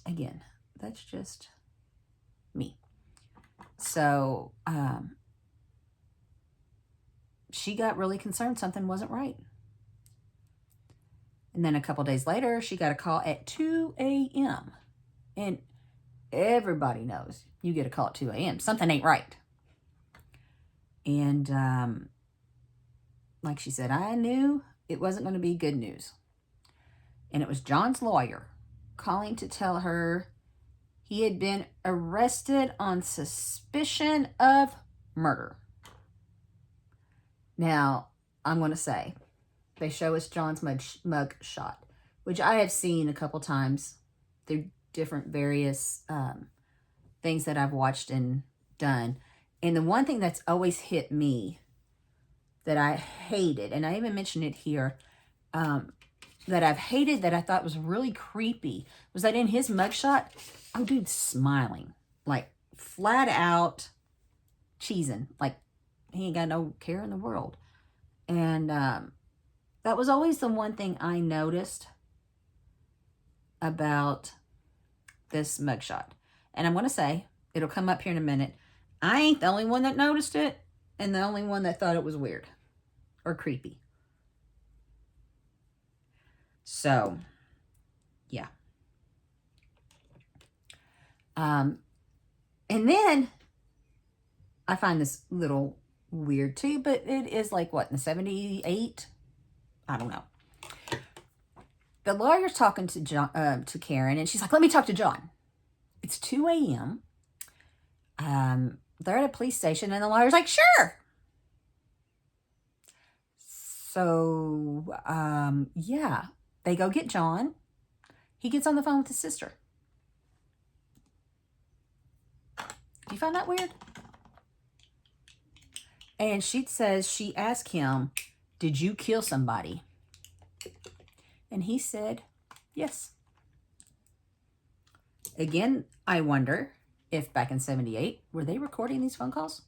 again, that's just me. So she got really concerned something wasn't right. And then a couple days later, she got a call at 2 a.m. And everybody knows you get a call at 2 a.m. Something ain't right. And like she said, I knew it wasn't going to be good news. And it was John's lawyer calling to tell her he had been arrested on suspicion of murder. Now, I'm going to say, they show us John's mug shot, which I have seen a couple times through different various things that I've watched and done. And the one thing that's always hit me that I hated, and I even mentioned it here, that I've hated that I thought was really creepy, was that in his mugshot, dude's smiling, like flat out cheesing, like he ain't got no care in the world. And that was always the one thing I noticed about this mugshot. And I'm going to say, it'll come up here in a minute, I ain't the only one that noticed it and the only one that thought it was weird or creepy. So, yeah. And then I find this little weird too, but it is like, what, in the 78? I don't know. The lawyer's talking to to Karen, and she's like, let me talk to John. It's 2 a.m. They're at a police station, and the lawyer's like, sure. So, yeah, they go get John. He gets on the phone with his sister. Do you find that weird? And she says, she asked him, did you kill somebody? And he said, yes. Again, I wonder if back in 78, were they recording these phone calls?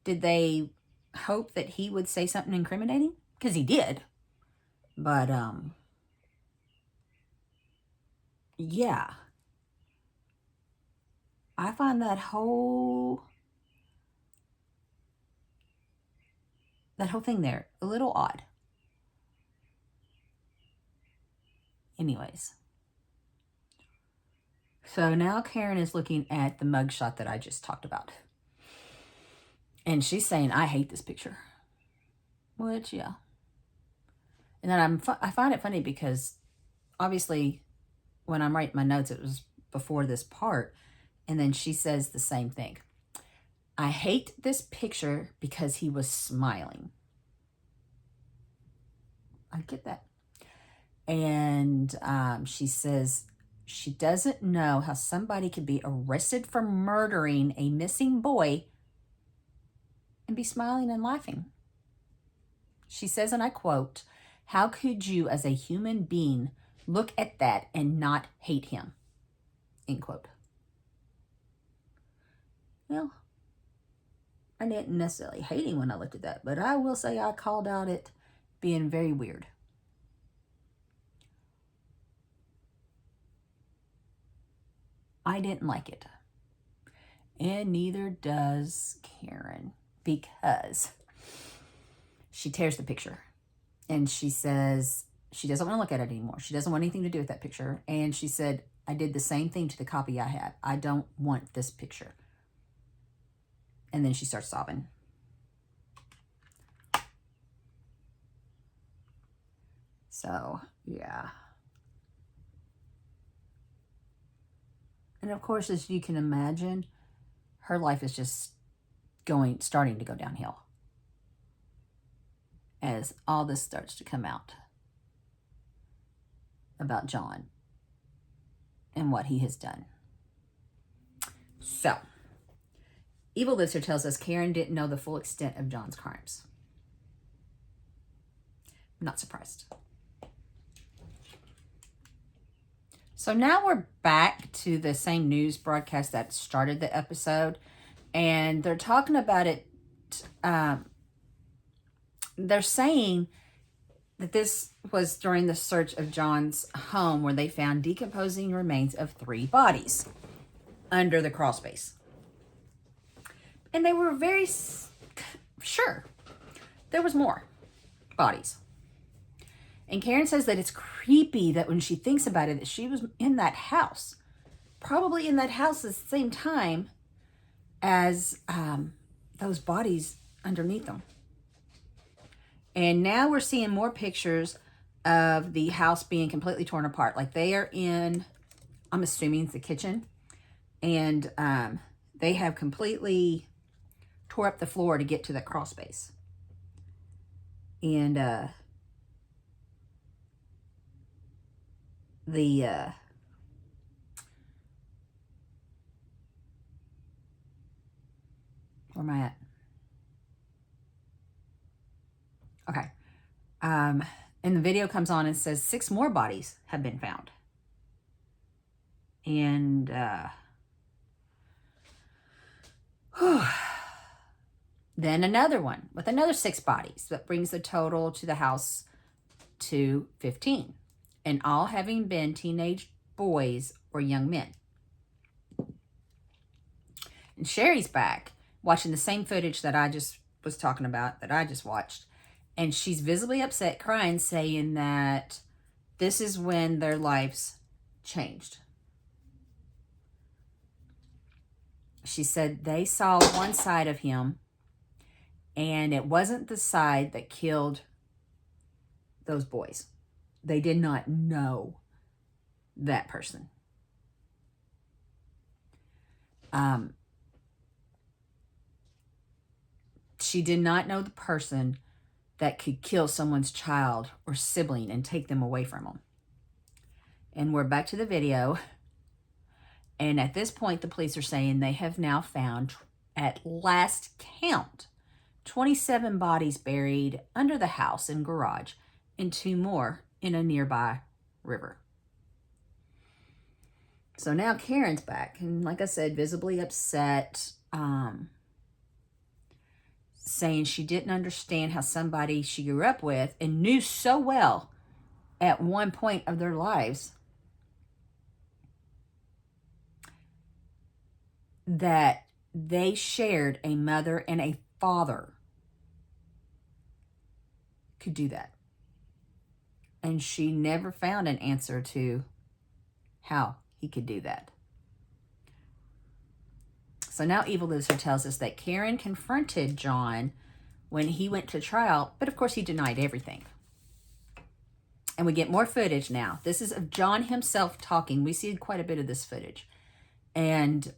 Did they hope that he would say something incriminating? Because he did. But, yeah. I find that whole thing there a little odd. Anyways. So now Karen is looking at the mugshot that I just talked about. And she's saying, I hate this picture. Which, yeah. And then I find it funny because obviously when I'm writing my notes, it was before this part. And then she says the same thing. I hate this picture because he was smiling. I get that. And she says she doesn't know how somebody could be arrested for murdering a missing boy and be smiling and laughing. She says, and I quote, how could you as a human being look at that and not hate him? End quote. Well, I didn't necessarily hate him when I looked at that, but I will say I called out it being very weird. I didn't like it. And neither does Karen, because she tears the picture and she says she doesn't want to look at it anymore. She doesn't want anything to do with that picture. And she said, I did the same thing to the copy I had. I don't want this picture. And then she starts sobbing. So, yeah. And of course, as you can imagine, her life is just starting to go downhill as all this starts to come out about John and what he has done. So, Evil Lister tells us Karen didn't know the full extent of John's crimes. I'm not surprised. So now we're back to the same news broadcast that started the episode, and they're talking about it. They're saying that this was during the search of John's home where they found decomposing remains of 3 bodies under the crawl space. And they were very sure there was more bodies. And Karen says that it's creepy that when she thinks about it, that she was in that house. Probably in that house at the same time as those bodies underneath them. And now we're seeing more pictures of the house being completely torn apart. Like they are in, I'm assuming it's the kitchen. And they have completely tore up the floor to get to that crawl space. And where am I at? Okay. And the video comes on and says 6 more bodies have been found. And then another one with another 6 bodies. That brings the total to the house to 15. And all having been teenage boys or young men. And Sherry's back watching the same footage that I just was talking about, that I just watched. And she's visibly upset, crying, saying that this is when their lives changed. She said they saw one side of him, and it wasn't the side that killed those boys. They did not know that person. She did not know the person that could kill someone's child or sibling and take them away from them. And we're back to the video. And at this point, the police are saying they have now found, at last count, 27 bodies buried under the house and garage, and 2 more in a nearby river. So now Karen's back, and like I said, visibly upset, saying she didn't understand how somebody she grew up with and knew so well at one point of their lives that they shared a mother and a father could do that. And she never found an answer to how he could do that. So now Evil Lister tells us that Karen confronted John when he went to trial, but of course he denied everything. And we get more footage now. This is of John himself talking. We see quite a bit of this footage. And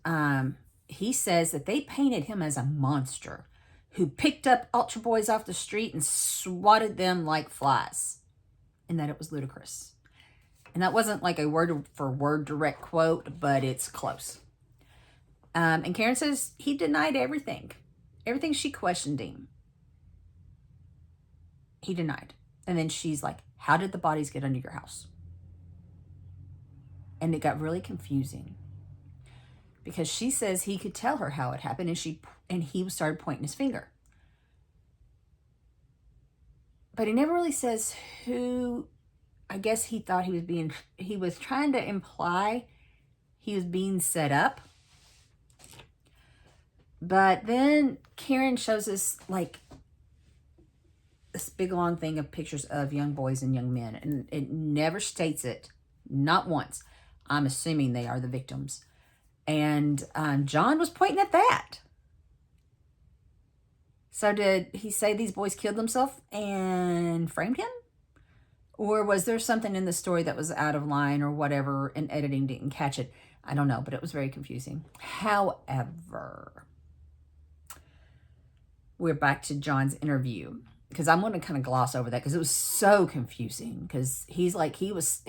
he says that they painted him as a monster who picked up altar boys off the street and swatted them like flies. And that it was ludicrous. And that wasn't like a word for word direct quote, but it's close. And Karen says he denied everything. Everything she questioned him, he denied. And then she's like, how did the bodies get under your house? And it got really confusing. Because she says he could tell her how it happened, and he started pointing his finger. But he never really says who. I guess he thought he was trying to imply he was being set up. But then Karen shows us like this big long thing of pictures of young boys and young men. And it never states it, not once. I'm assuming they are the victims. And John was pointing at that. So did he say these boys killed themselves and framed him? Or was there something in the story that was out of line or whatever, and editing didn't catch it? I don't know, but it was very confusing. However, we're back to John's interview, because I'm going to kind of gloss over that because it was so confusing. Because he's like, he was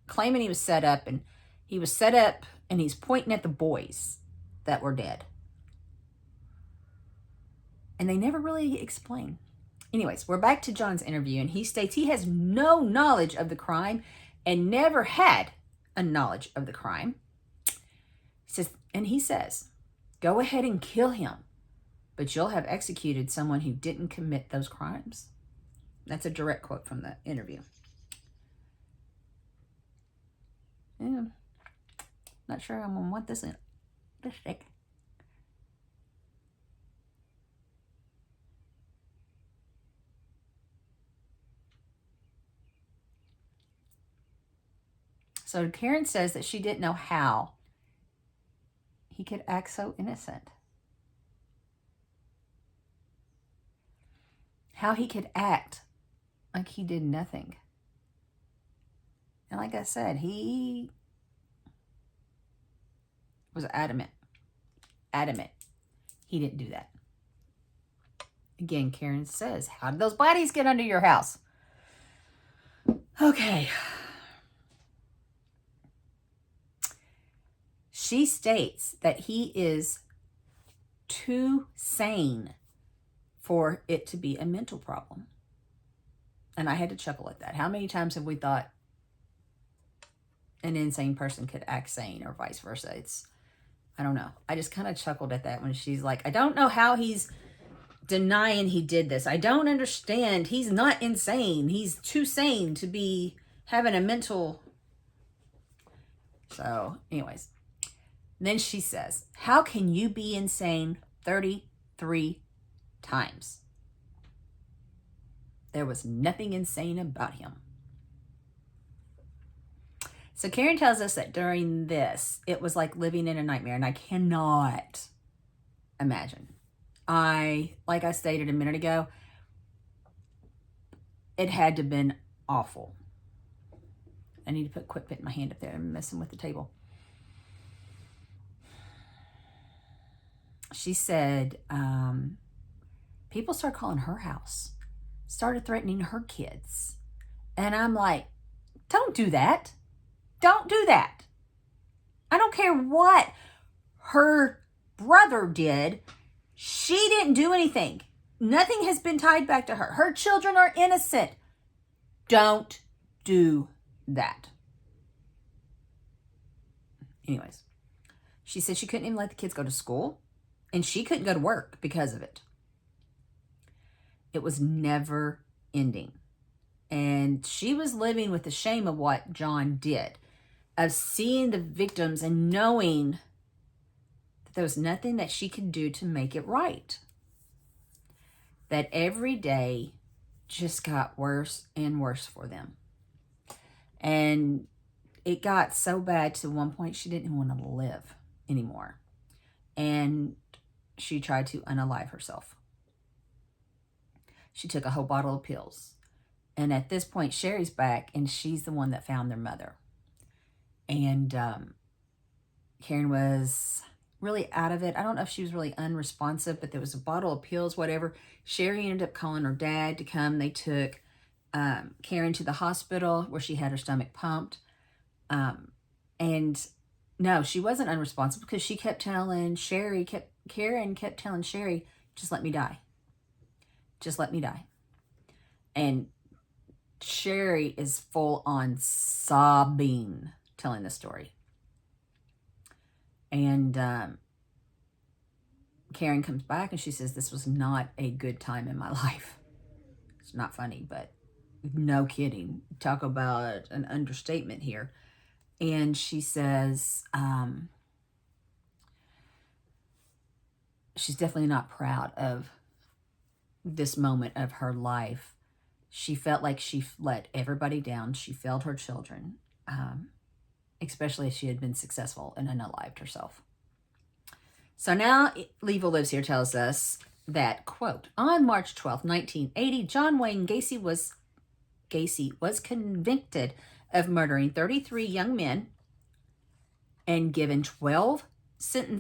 claiming he was set up, and he was set up, and he's pointing at the boys. that were dead. And they never really explain. Anyways, we're back to John's interview, and he states he has no knowledge of the crime and never had a knowledge of the crime. He says, go ahead and kill him, but you'll have executed someone who didn't commit those crimes. That's a direct quote from the interview. Yeah. Not sure I'm going to want this in this stick. So Karen says that she didn't know how he could act so innocent. How he could act like he did nothing. And like I said, he was adamant. He didn't do that. Again, Karen says, how did those bodies get under your house? Okay. She states that he is too sane for it to be a mental problem. And I had to chuckle at that. How many times have we thought an insane person could act sane or vice versa? I don't know. I just kind of chuckled at that when she's like, I don't know how he's denying he did this. I don't understand. He's not insane. He's too sane to be having a mental. So anyways, then she says, how can you be insane 33 times? There was nothing insane about him. So Karen tells us that during this, it was like living in a nightmare, and I cannot imagine. Like I stated a minute ago, it had to have been awful. I need to quit putting my hand up there and messing with the table. She said, people started calling her house, started threatening her kids. And I'm like, don't do that. Don't do that. I don't care what her brother did. She didn't do anything. Nothing has been tied back to her. Her children are innocent. Don't do that. Anyways, she said she couldn't even let the kids go to school, and she couldn't go to work because of it. It was never ending. And she was living with the shame of what John did, of seeing the victims and knowing that there was nothing that she could do to make it right. That every day just got worse and worse for them. And it got so bad to one point she didn't want to live anymore. And she tried to unalive herself. She took a whole bottle of pills. And at this point, Sherry's back, and she's the one that found their mother. And Karen was really out of it. I don't know if she was really unresponsive, but there was a bottle of pills, whatever. Sherry ended up calling her dad to come. They took Karen to the hospital where she had her stomach pumped. And no, she wasn't unresponsive because she kept telling Karen kept telling Sherry, just let me die. Just let me die. And Sherry is full on sobbing, telling the story. And Karen comes back and she says, this was not a good time in my life. It's not funny, but no kidding. Talk about an understatement here. And she says, she's definitely not proud of this moment of her life. She felt like she let everybody down. She failed her children, especially if she had been successful and unalived herself. So now Level Lives Here tells us that, quote, on March 12th, 1980, John Wayne Gacy was convicted of murdering 33 young men and given 12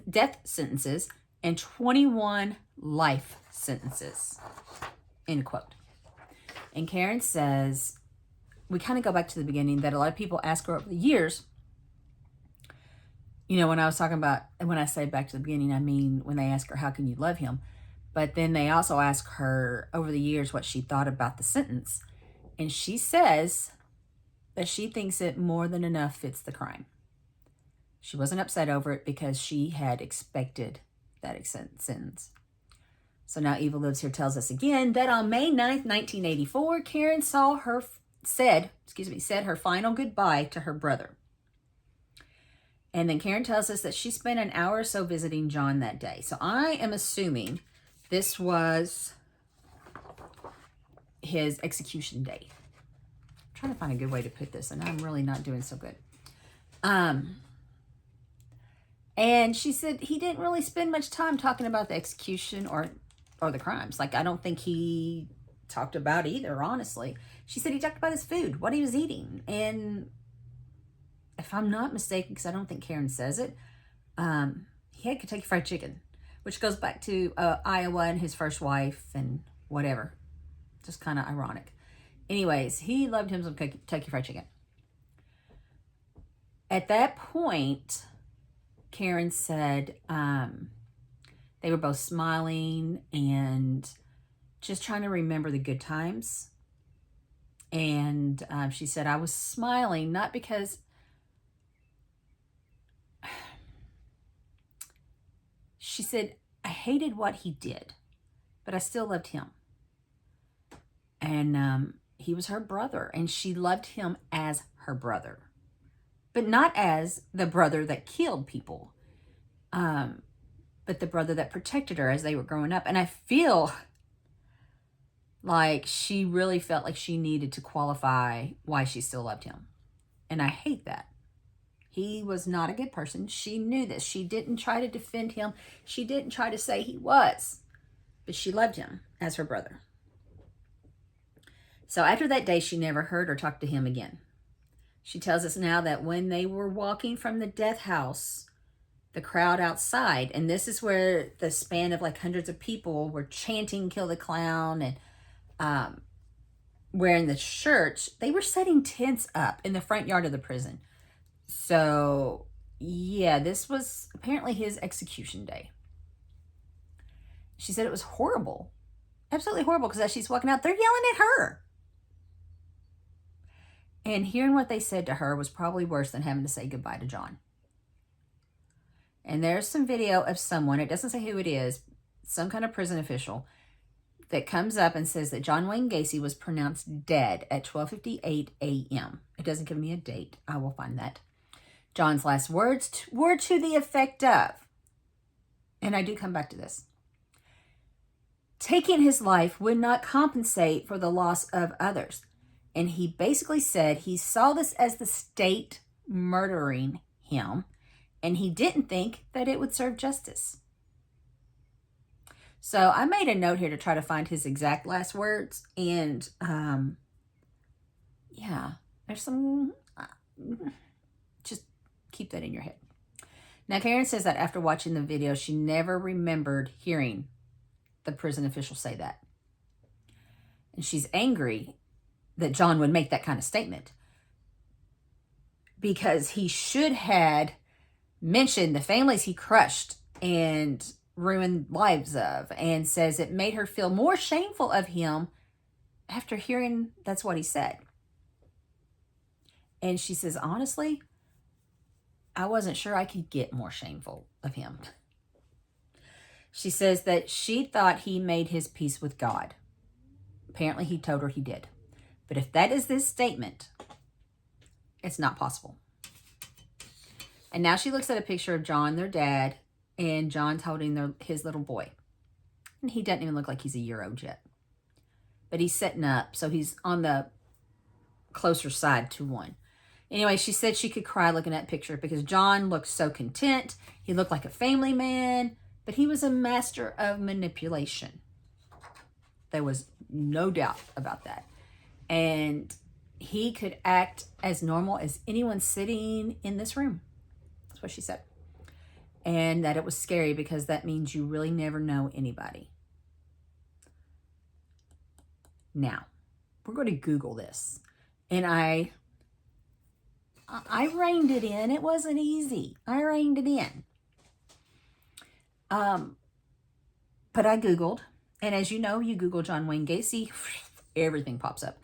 death sentences and 21 life sentences, end quote. And Karen says, we kind of go back to the beginning, that a lot of people ask her over the years, You know, when I was talking about, when I say back to the beginning, I mean, when they ask her, how can you love him? But then they also ask her over the years what she thought about the sentence. And she says that she thinks it more than enough fits the crime. She wasn't upset over it because she had expected that sentence. So now Eva Lives Here tells us again that on May 9th, 1984, Karen said her final goodbye to her brother. And then Karen tells us that she spent an hour or so visiting John that day. So I am assuming this was his execution date. I'm trying to find a good way to put this, and I'm really not doing so good. And she said he didn't really spend much time talking about the execution or the crimes. Like, I don't think he talked about either, honestly. She said he talked about his food, what he was eating. And if I'm not mistaken, because I don't think Karen says it, he had Kentucky Fried Chicken, which goes back to Iowa and his first wife and whatever. Just kind of ironic. Anyways, he loved him some Kentucky Fried Chicken. At that point, Karen said they were both smiling and just trying to remember the good times. And she said, I was smiling not because she said, I hated what he did, but I still loved him. And he was her brother, and she loved him as her brother, but not as the brother that killed people, but the brother that protected her as they were growing up. And I feel like she really felt like she needed to qualify why she still loved him. And I hate that. He was not a good person. She knew this. She didn't try to defend him. She didn't try to say he was, but she loved him as her brother. So after that day, she never heard or talked to him again. She tells us now that when they were walking from the death house, the crowd outside, and this is where the span of like hundreds of people were chanting, kill the clown, and wearing the shirts, they were setting tents up in the front yard of the prison. So yeah, this was apparently his execution day. She said it was horrible. Absolutely horrible, because as she's walking out, they're yelling at her. And hearing what they said to her was probably worse than having to say goodbye to John. And there's some video of someone, it doesn't say who it is, some kind of prison official, that comes up and says that John Wayne Gacy was pronounced dead at 12:58 a.m. It doesn't give me a date. I will find that. John's last words were to the effect of, and I do come back to this, taking his life would not compensate for the loss of others. And he basically said he saw this as the state murdering him, and he didn't think that it would serve justice. So I made a note here to try to find his exact last words. And yeah, there's some, just keep that in your head. Now, Karen says that after watching the video, she never remembered hearing the prison official say that. And she's angry that John would make that kind of statement, because he should had mentioned the families he crushed and ruined lives of, and says it made her feel more shameful of him after hearing that's what he said. And she says, honestly, I wasn't sure I could get more shameful of him. She says that she thought he made his peace with God. Apparently he told her he did. But if that is this statement, it's not possible. And now she looks at a picture of John, their dad, and John's holding his little boy. And he doesn't even look like he's a year old yet. But he's sitting up, so he's on the closer side to one. Anyway, she said she could cry looking at that picture because John looked so content. He looked like a family man, but he was a master of manipulation. There was no doubt about that. And he could act as normal as anyone sitting in this room. That's what she said. And that it was scary because that means you really never know anybody. Now, we're going to Google this. And I I reined it in. It wasn't easy. I reined it in. But I Googled, and as you know, you Google John Wayne Gacy, everything pops up.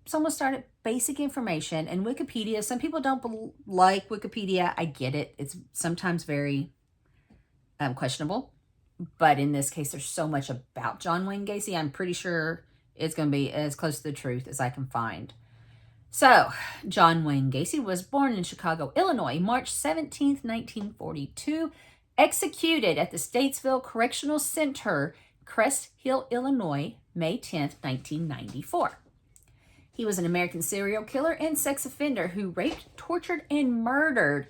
So I'm going to start at basic information and Wikipedia. Some people don't like Wikipedia. I get it. It's sometimes very questionable. But in this case, there's so much about John Wayne Gacy. I'm pretty sure it's going to be as close to the truth as I can find. So, John Wayne Gacy was born in Chicago, Illinois, March 17th, 1942. Executed at the Statesville Correctional Center, Crest Hill, Illinois, May 10th, 1994. He was an American serial killer and sex offender who raped, tortured, and murdered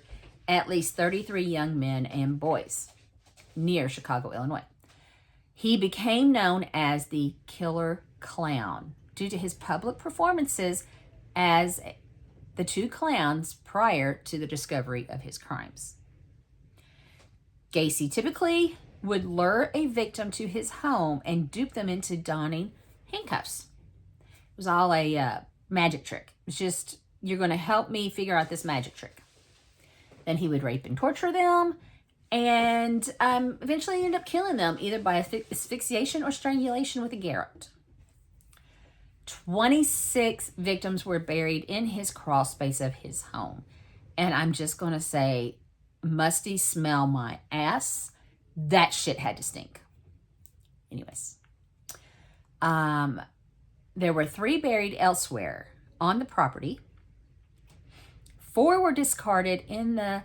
at least 33 young men and boys near Chicago, Illinois. He became known as the Killer Clown due to his public performances as the two clowns prior to the discovery of his crimes. Gacy typically would lure a victim to his home and dupe them into donning handcuffs. It was all a magic trick. It's just, you're going to help me figure out this magic trick. Then he would rape and torture them and eventually end up killing them either by asphyxiation or strangulation with a garrote. 26 victims were buried in his crawl space of his home. And I'm just going to say, musty smell my ass. That shit had to stink. Anyways. There were 3 buried elsewhere on the property. 4 were discarded in the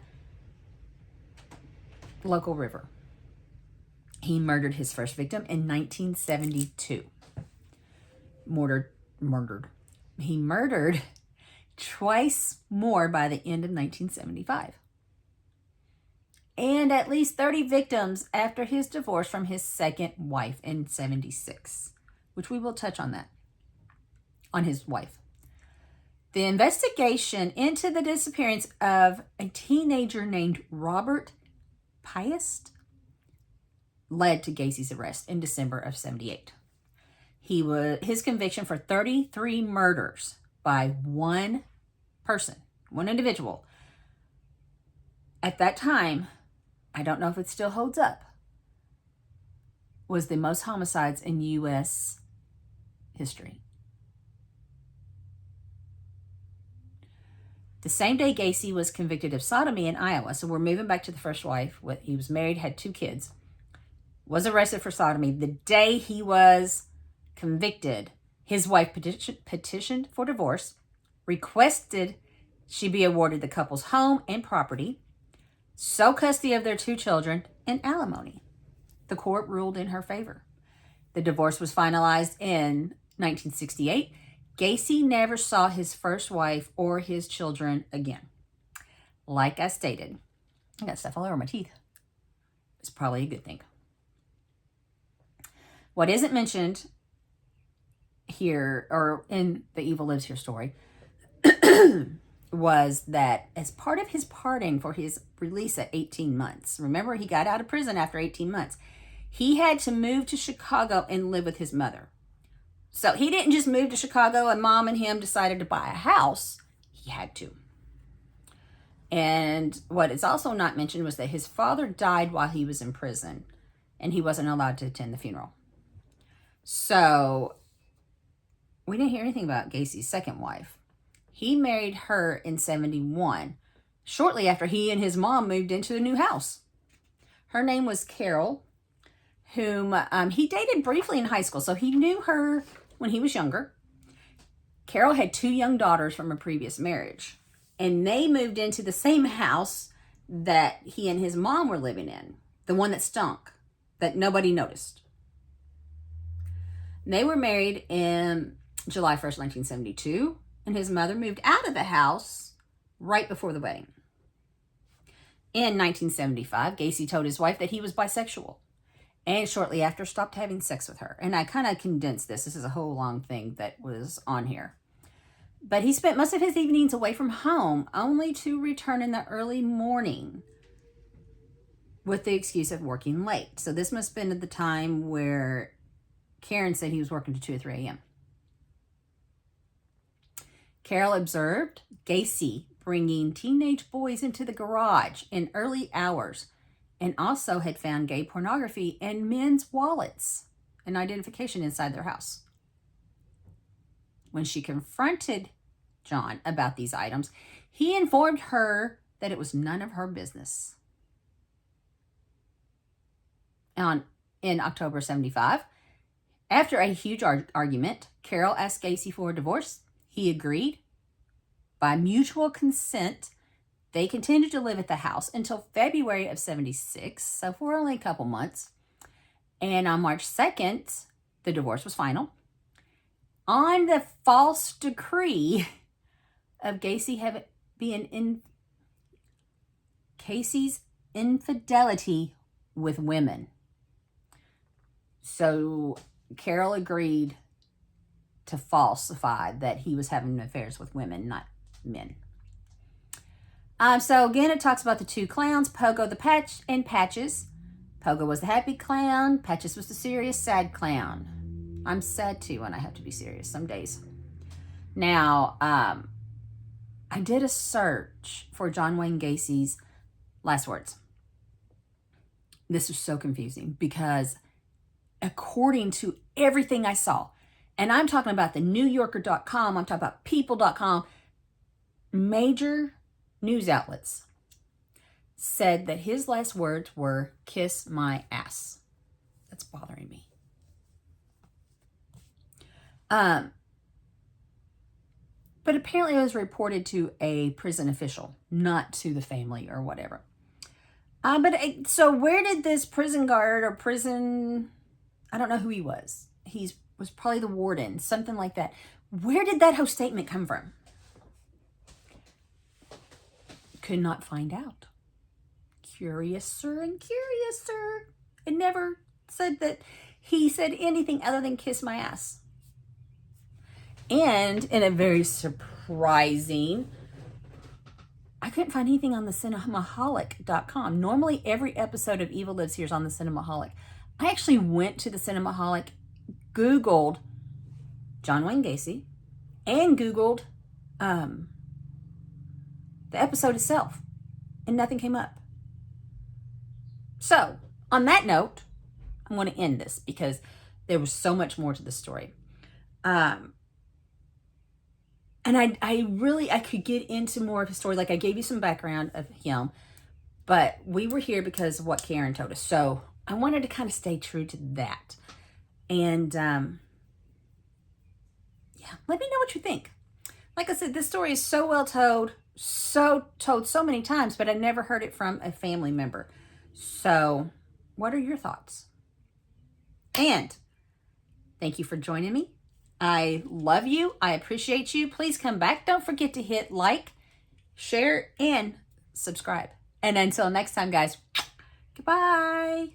local river. He murdered his first victim in 1972. Murdered. He murdered twice more by the end of 1975. And at least 30 victims after his divorce from his second wife in 76, which we will touch on that, on his wife. The investigation into the disappearance of a teenager named Robert Piest led to Gacy's arrest in December of 78. His conviction for 33 murders by one person, one individual. At that time, I don't know if it still holds up, was the most homicides in U.S. history. The same day Gacy was convicted of sodomy in Iowa, so we're moving back to the first wife. He was married, had 2 kids, was arrested for sodomy. The day he was convicted, his wife petitioned for divorce, requested she be awarded the couple's home and property, sole custody of their 2 children, and alimony. The court ruled in her favor. The divorce was finalized in 1968. Gacy never saw his first wife or his children again. Like I stated, I got stuff all over my teeth. It's probably a good thing. What isn't mentioned here, or in the Evil Lives Here story, was that as part of his pardon for his release at 18 months, remember he got out of prison after 18 months, he had to move to Chicago and live with his mother. So he didn't just move to Chicago and mom and him decided to buy a house. He had to. And what is also not mentioned was that his father died while he was in prison and he wasn't allowed to attend the funeral. So we didn't hear anything about Gacy's second wife. He married her in 71, shortly after he and his mom moved into the new house. Her name was Carol, whom he dated briefly in high school, so he knew her when he was younger. Carol had 2 young daughters from a previous marriage, and they moved into the same house that he and his mom were living in, the one that stunk, that nobody noticed. They were married in July 1st, 1972, and his mother moved out of the house right before the wedding. In 1975, Gacy told his wife that he was bisexual, and shortly after stopped having sex with her. And I kind of condensed this. This is a whole long thing that was on here. But he spent most of his evenings away from home, only to return in the early morning with the excuse of working late. So this must have been at the time where Karen said he was working to 2 or 3 a.m. Carol observed Gacy bringing teenage boys into the garage in early hours, and also had found gay pornography and men's wallets and identification inside their house. When she confronted John about these items, he informed her that it was none of her business. In October 75, after a huge argument, Carol asked Gacy for a divorce. He agreed. By mutual consent, they continued to live at the house until February of 76, so for only a couple months. And on March 2nd, the divorce was final. On the false decree of Gacy Casey's infidelity with women. So Carol agreed to falsify that he was having affairs with women, not men. So again, it talks about the two clowns, Pogo the Patch and Patches. Pogo was the happy clown. Patches was the serious, sad clown. I'm sad too when I have to be serious some days. Now, I did a search for John Wayne Gacy's last words. This was so confusing because according to everything I saw, and I'm talking about the NewYorker.com, I'm talking about People.com, major news outlets said that his last words were, "Kiss my ass." That's bothering me. But apparently it was reported to a prison official, not to the family or whatever. So where did this prison guard or I don't know who he was. He was probably the warden, something like that. Where did that whole statement come from? Could not find out. Curiouser and curiouser. It never said that he said anything other than kiss my ass. And in a very surprising, I couldn't find anything on the cinemaholic.com. Normally every episode of Evil Lives Here is on the Cinemaholic. I actually went to the Cinemaholic, Googled John Wayne Gacy, and Googled the episode itself, and nothing came up. So, on that note, I'm going to end this because there was so much more to the story. And I could get into more of his story. Like I gave you some background of him, but we were here because of what Karen told us. So I wanted to kind of stay true to that. And yeah, let me know what you think. Like I said, this story is so well told so many times, but I never heard it from a family member. So what are your thoughts? And thank you for joining me. I love you. I appreciate you. Please come back. Don't forget to hit like, share, and subscribe. And until next time, guys, goodbye.